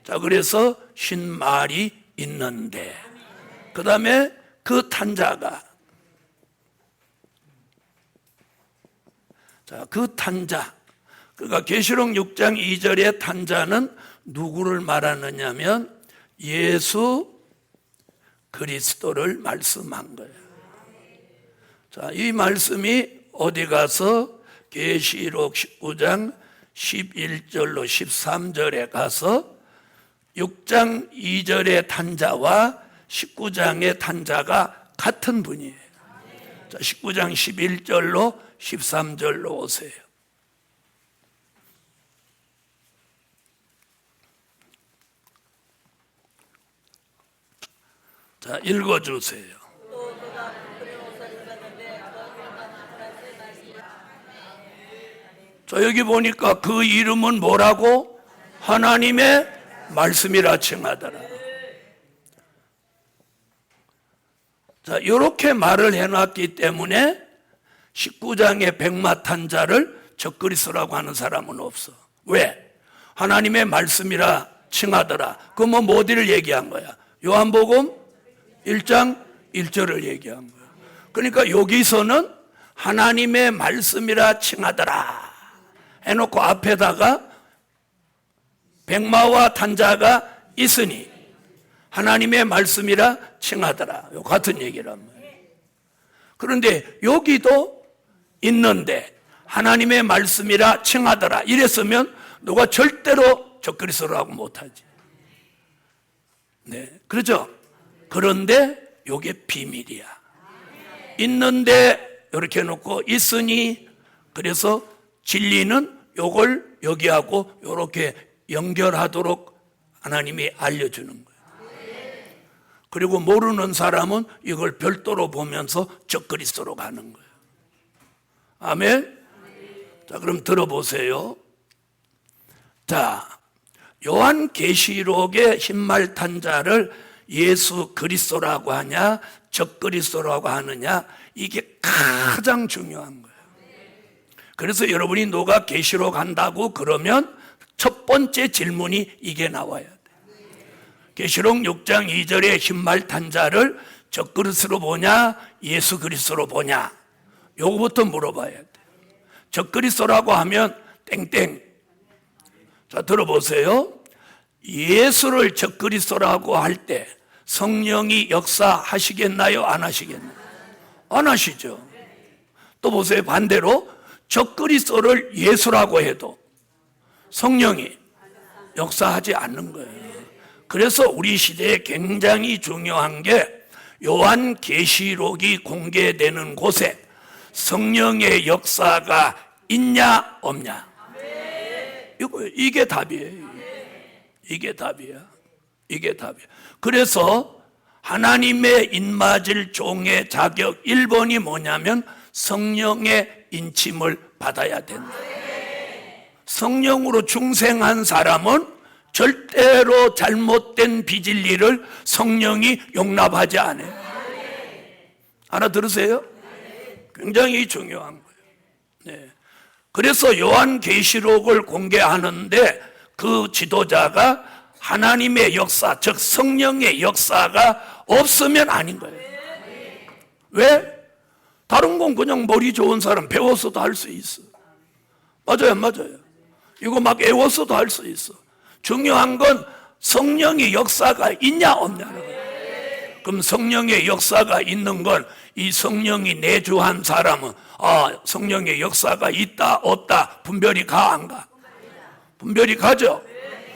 자, 그래서 신말이 있는데 그 다음에 그 탄자가, 자, 그 탄자, 그러니까 계시록 6장 2절의 탄자는 누구를 말하느냐면 예수 그리스도를 말씀한 거예요. 자, 이 말씀이 어디 가서 계시록 19장 11절로 13절에 가서 6장 2절의 탄자와 19장의 탄자가 같은 분이에요. 자, 19장 11절로 13절로 오세요. 자, 읽어주세요. 자, 여기 보니까 그 이름은 뭐라고? 하나님의 말씀이라 칭하더라. 자, 이렇게 말을 해놨기 때문에 19장의 백마탄자를 적그리스도라고 하는 사람은 없어. 왜? 하나님의 말씀이라 칭하더라. 그 뭐 어디를 얘기한 거야? 요한복음 1장 1절을 얘기한 거야. 그러니까 여기서는 하나님의 말씀이라 칭하더라 해놓고 앞에다가 백마와 탄자가 있으니 하나님의 말씀이라 칭하더라. 같은 얘기란 말이에요. 그런데 여기도 있는데 하나님의 말씀이라 칭하더라 이랬으면 누가 절대로 적그리스도라고 못하지. 네, 그렇죠? 그런데 요게 비밀이야. 있는데 이렇게 해놓고 있으니, 그래서 진리는 요걸 여기하고 요렇게 연결하도록 하나님이 알려주는 거예요. 그리고 모르는 사람은 이걸 별도로 보면서 적그리스도로 가는 거예요. 아멘? 자, 그럼 들어보세요. 자, 요한계시록의 흰말탄자를 예수 그리스도라고 하냐 적그리스도라고 하느냐, 이게 가장 중요한 거예요. 그래서 여러분이 누가 계시록 한다고 그러면 첫 번째 질문이 이게 나와야 돼. 계시록 6장 2절에 흰말탄자를 적그리스도로 보냐 예수 그리스도로 보냐, 요거부터 물어봐야 돼. 적그리스도라고 하면 땡땡. 자, 들어보세요. 예수를 적그리스도라고 할 때 성령이 역사하시겠나요? 안 하시겠나요? 안 하시죠. 또 보세요. 반대로 적그리스도를 예수라고 해도 성령이 역사하지 않는 거예요. 그래서 우리 시대에 굉장히 중요한 게 요한계시록이 공개되는 곳에 성령의 역사가 있냐 없냐, 이게 답이에요. 이게 답이야. 이게 답이야. 그래서 하나님의 인맞을 종의 자격 1번이 뭐냐면 성령의 인침을 받아야 된다. 성령으로 중생한 사람은 절대로 잘못된 비진리를 성령이 용납하지 않아요. 알아들으세요? 굉장히 중요한 거예요. 네. 그래서 요한계시록을 공개하는데 그 지도자가 하나님의 역사, 즉 성령의 역사가 없으면 아닌 거예요. 왜? 다른 건 그냥 머리 좋은 사람 배워서도 할 수 있어. 맞아요, 맞아요. 이거 막 외워서도 할 수 있어. 중요한 건 성령의 역사가 있냐 없냐는 거예요. 그럼 성령의 역사가 있는 건 이 성령이 내주한 사람은 성령의 역사가 있다 없다 분별이 가 안 가? 분별이 가죠.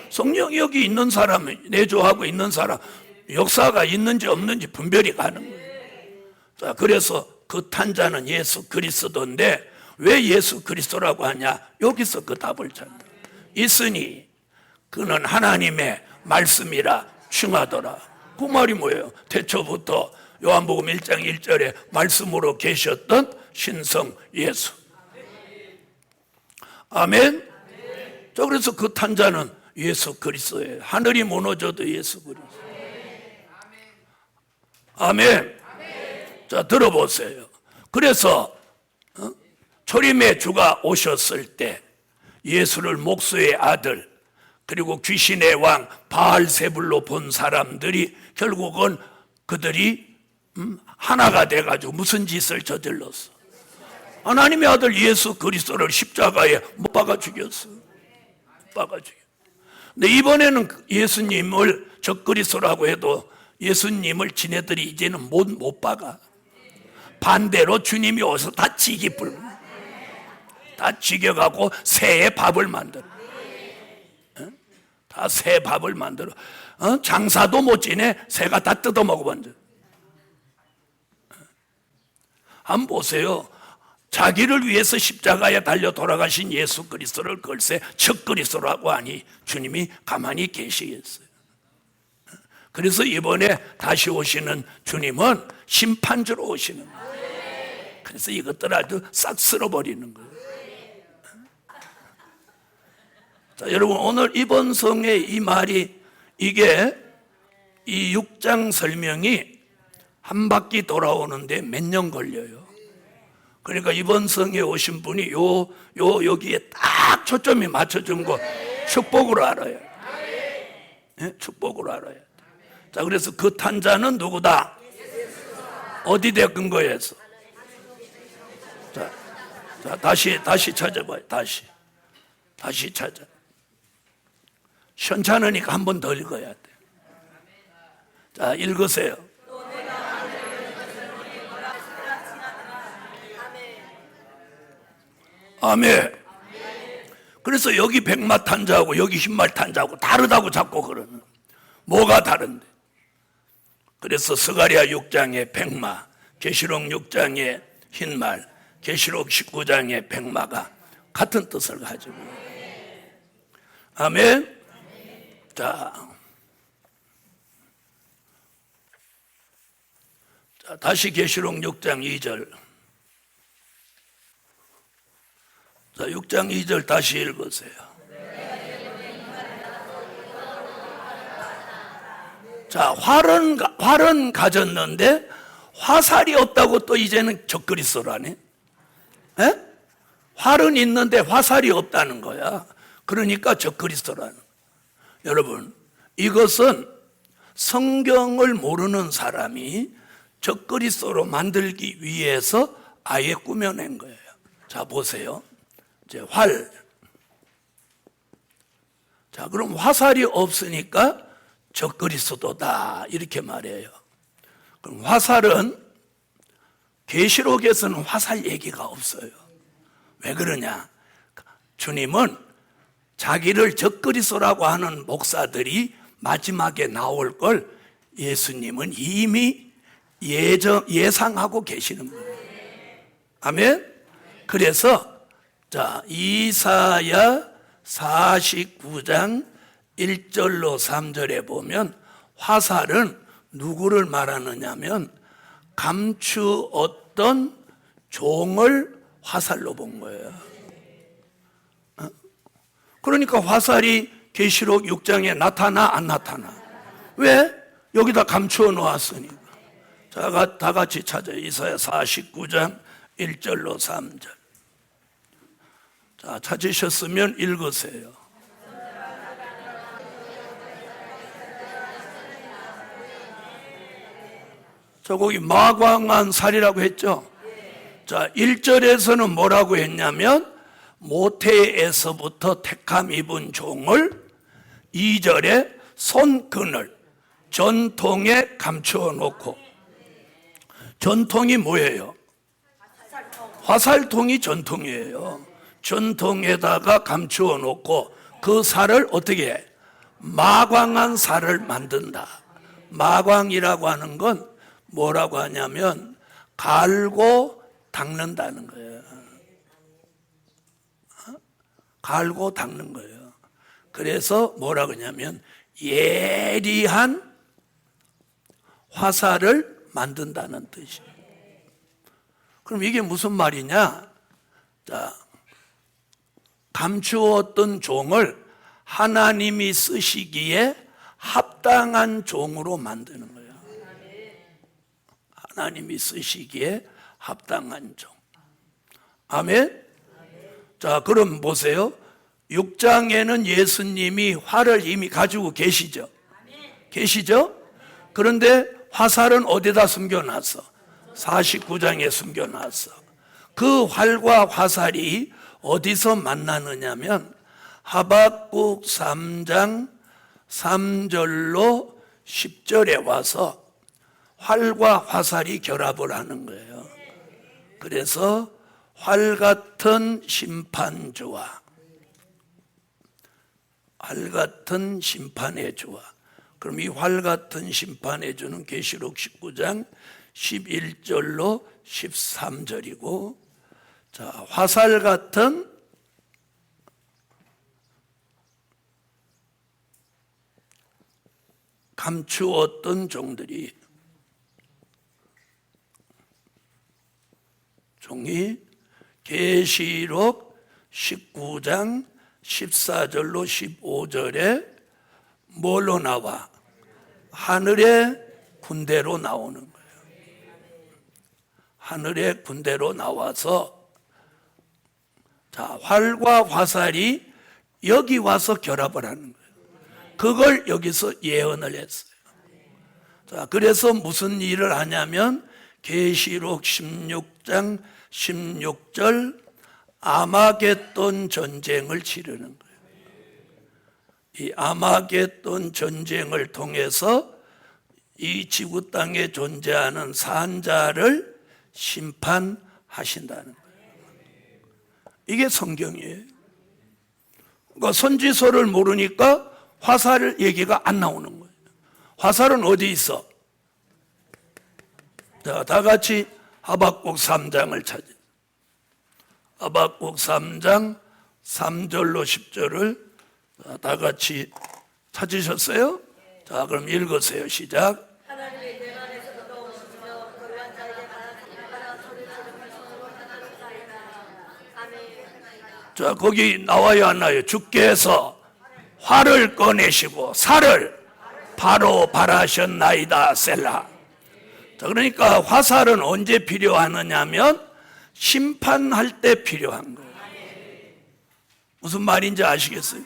성령이 여기 있는 사람은, 내주하고 있는 사람 역사가 있는지 없는지 분별이 가는 거예요. 자, 그래서 그 탄자는 예수 그리스도인데 왜 예수 그리스도라고 하냐? 여기서 그 답을 찾는다. 있으니 그는 하나님의 말씀이라 칭하더라. 그 말이 뭐예요? 태초부터 요한복음 1장 1절에 말씀으로 계셨던 신성 예수. 아멘. 자, 그래서 그 탄자는 예수 그리스도예요. 하늘이 무너져도 예수 그리스도. 아멘. 자, 들어보세요. 그래서 초림의 주가 오셨을 때 예수를 목수의 아들, 그리고 귀신의 왕 바알세불로 본 사람들이 결국은 그들이 하나가 돼가지고 무슨 짓을 저질렀어? 하나님의 아들 예수 그리스도를 십자가에 못 박아 죽였어. 못 박아 죽였어. 근데 이번에는 예수님을 적그리스도라고 해도 예수님을 지네들이 이제는 못 박아. 반대로 주님이 오서 다 지기 불, 다 죽여가고 새의 밥을 만들어. 다 새 밥을 만들어. 장사도 못 지내. 새가 다 뜯어 먹어본다. 한번 보세요. 자기를 위해서 십자가에 달려 돌아가신 예수 그리스도를 글쎄 적그리스도라고 하니 주님이 가만히 계시겠어요? 그래서 이번에 다시 오시는 주님은 심판주로 오시는 거예요. 그래서 이것들 아주 싹 쓸어버리는 거예요. 자, 여러분, 오늘 이번 성의 이 말이, 이게 이 6장 설명이 한 바퀴 돌아오는데 몇 년 걸려요. 그러니까 이번 성에 오신 분이 여기에 딱 초점이 맞춰준 거 축복으로 알아요. 네? 축복으로 알아요. 자, 그래서 그 탄자는 누구다? 어디 대 근거에서? 자, 다시 찾아봐요. 다시 찾아. 시원찮으니까 한 번 더 읽어야 돼. 자, 읽으세요. 아멘. 그래서 여기 백마 탄자하고 여기 흰말 탄자하고 다르다고 자꾸 그러는. 뭐가 다른데? 그래서 스가랴 6장의 백마, 계시록 6장의 흰말, 계시록 19장의 백마가 같은 뜻을 가지고. 아멘. 자, 다시 계시록 6장 2절. 자, 6장 2절 다시 읽으세요. 자, 활은 가졌는데 화살이 없다고 또 이제는 적그리스도라네. 에? 활은 있는데 화살이 없다는 거야. 그러니까 적그리스도라는 거야. 여러분, 이것은 성경을 모르는 사람이 적그리스도로 만들기 위해서 아예 꾸며낸 거예요. 자, 보세요. 이제 활. 자, 그럼 화살이 없으니까 적그리스도다 이렇게 말해요. 그럼 화살은 계시록에서는 화살 얘기가 없어요. 왜 그러냐? 주님은 자기를 적그리스도라고 하는 목사들이 마지막에 나올 걸 예수님은 이미 예상하고 계시는 거예요. 아멘? 그래서 자, 이사야 49장 1절로 3절에 보면 화살은 누구를 말하느냐면 감추었던 종을 화살로 본 거예요. 그러니까 화살이 계시록 6장에 나타나 안 나타나? 왜? 여기다 감추어 놓았으니까. 자, 다 같이 찾아요. 이사야 49장 1절로 3절. 자, 찾으셨으면 읽으세요. 자, 거기 마광한 살이라고 했죠? 자, 1절에서는 뭐라고 했냐면 모태에서부터 택함 입은 종을 2절에 손끈을 전통에 감추어 놓고. 전통이 뭐예요? 화살통이 전통이에요. 전통에다가 감추어 놓고 그 살을 어떻게 해? 마광한 살을 만든다. 마광이라고 하는 건 뭐라고 하냐면 갈고 닦는다는 거예요. 갈고 닦는 거예요. 그래서 뭐라고 하냐면 예리한 화살을 만든다는 뜻이에요. 그럼 이게 무슨 말이냐? 자, 감추었던 종을 하나님이 쓰시기에 합당한 종으로 만드는 거예요. 하나님이 쓰시기에 합당한 종. 아멘? 자, 그럼 보세요. 6장에는 예수님이 활을 이미 가지고 계시죠? 계시죠? 그런데 화살은 어디다 숨겨놨어? 49장에 숨겨놨어. 그 활과 화살이 어디서 만나느냐면 하박국 3장 3절로 10절에 와서 활과 화살이 결합을 하는 거예요. 그래서 활 같은 심판주와 활 같은 심판의 주와. 그럼 이 활 같은 심판의 주는 계시록 19장 11절로 13절이고, 자, 화살 같은 감추었던 종들이 종이 계시록 19장 14절로 15절에 뭘로 나와? 하늘의 군대로 나오는 거예요. 하늘의 군대로 나와서 자, 활과 화살이 여기 와서 결합을 하는 거예요. 그걸 여기서 예언을 했어요. 자, 그래서 무슨 일을 하냐면 계시록 16장 16절 아마겟돈 전쟁을 치르는 거예요. 이 아마겟돈 전쟁을 통해서 이 지구 땅에 존재하는 산자를 심판하신다는 거예요. 이게 성경이에요. 그러니까 선지서를 모르니까 화살 얘기가 안 나오는 거예요. 화살은 어디 있어? 자, 다 같이 하박국 3장을 찾으세요. 하박국 3장 3절로 10절을 다 같이 찾으셨어요? 자, 그럼 읽으세요. 시작. 하나님의 내 안에서 넣어주시며 거룩한 자에게 바라는 입바라 소리를 지르며 손으로 하나로 쌓이다. 아멘. 자, 거기 나와요, 안 나와요? 주께서 활을 꺼내시고 살을 바로 발하셨나이다. 셀라. 자, 그러니까 화살은 언제 필요하느냐면 심판할 때 필요한 거예요. 무슨 말인지 아시겠어요?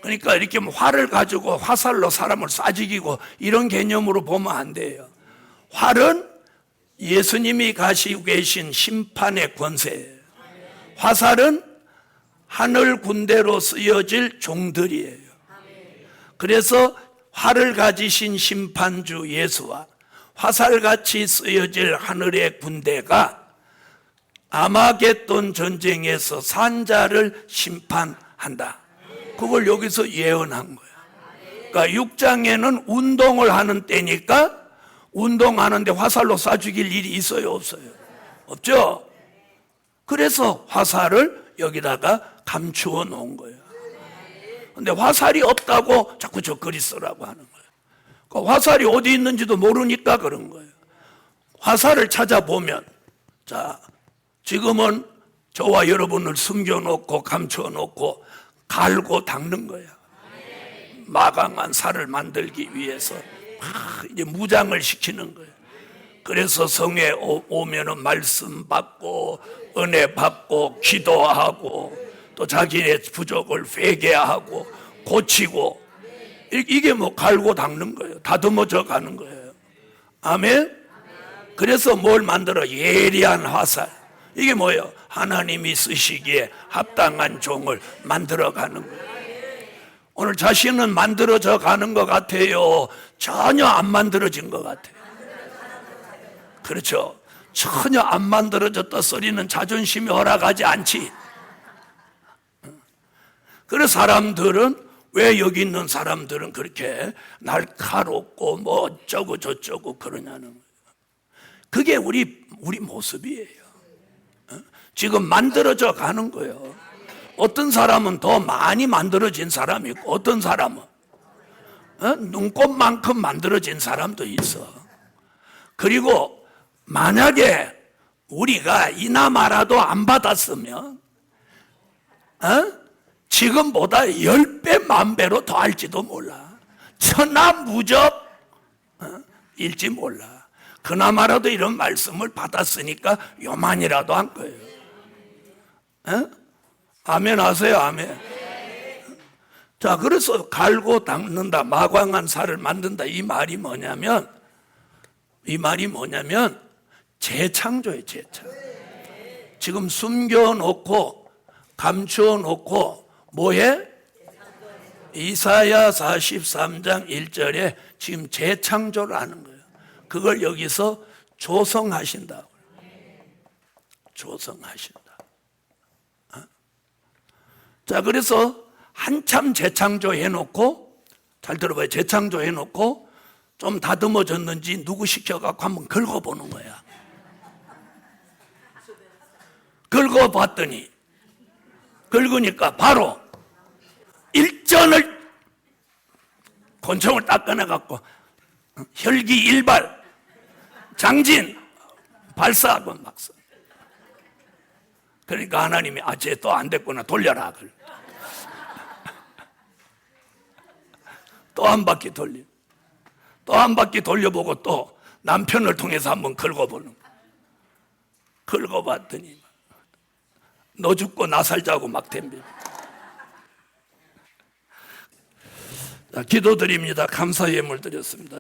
그러니까 이렇게 활을 가지고 화살로 사람을 쏴 죽이고 이런 개념으로 보면 안 돼요. 활은 예수님이 가시고 계신 심판의 권세예요. 화살은 하늘 군대로 쓰여질 종들이에요. 그래서 활을 가지신 심판주 예수와 화살같이 쓰여질 하늘의 군대가 아마겟돈 전쟁에서 산자를 심판한다. 그걸 여기서 예언한 거야. 그러니까 6장에는 운동을 하는 때니까 운동하는데 화살로 쏴 죽일 일이 있어요, 없어요? 없죠? 그래서 화살을 여기다가 감추어 놓은 거예요. 근데 화살이 없다고 자꾸 적그리 쓰라고 하는 거예요. 그 화살이 어디 있는지도 모르니까 그런 거예요. 화살을 찾아보면, 자, 지금은 저와 여러분을 숨겨놓고 감춰놓고 갈고 닦는 거야. 마강한 살을 만들기 위해서 이제 무장을 시키는 거예요. 그래서 성에 오면은 말씀 받고 은혜 받고 기도하고 또 자기의 부족을 회개하고 고치고, 이게 뭐 갈고 닦는 거예요. 다듬어져 가는 거예요. 아멘. 그래서 뭘 만들어? 예리한 화살. 이게 뭐예요? 하나님이 쓰시기에 합당한 종을 만들어 가는 거예요. 오늘 자신은 만들어져 가는 것 같아요? 전혀 안 만들어진 것 같아요. 그렇죠? 전혀 안 만들어졌다 소리는 자존심이 허락하지 않지. 그래서 사람들은, 왜 여기 있는 사람들은 그렇게 날카롭고 뭐 어쩌고 저쩌고 그러냐는 거예요. 그게 우리 모습이에요. 지금 만들어져 가는 거예요. 어떤 사람은 더 많이 만들어진 사람이 있고, 어떤 사람은 눈곱만큼 만들어진 사람도 있어. 그리고 만약에 우리가 이나마라도 안 받았으면 지금보다 10배, 10,000배로 더 할지도 몰라. 천하무적 일지 몰라. 그나마라도 이런 말씀을 받았으니까 요만이라도 한 거예요. 아멘 하세요. 아멘. 자, 그래서 갈고 닦는다, 마광한 살을 만든다, 이 말이 뭐냐면 재창조예요. 재창. 지금 숨겨놓고 감추어놓고 뭐해? 이사야 43장 1절에 지금 재창조를 하는 거예요. 그걸 여기서 조성하신다고. 조성하신다. 자, 그래서 한참 재창조 해놓고, 잘 들어봐요. 재창조 해놓고 좀 다듬어졌는지 누구 시켜갖고 한번 긁어보는 거야. 긁어봤더니, 긁으니까 바로 일전을 권총을 딱 꺼내갖고 혈기 일발, 장진 발사하고 막 써. 그러니까 하나님이 쟤 또 안 됐구나 돌려라. 또 한 바퀴 돌려. 또 한 바퀴 돌려보고 또 남편을 통해서 한번 긁어보는 거야. 긁어봤더니 너 죽고 나 살자고 막 덤벼. 기도드립니다. 감사 예물 드렸습니다.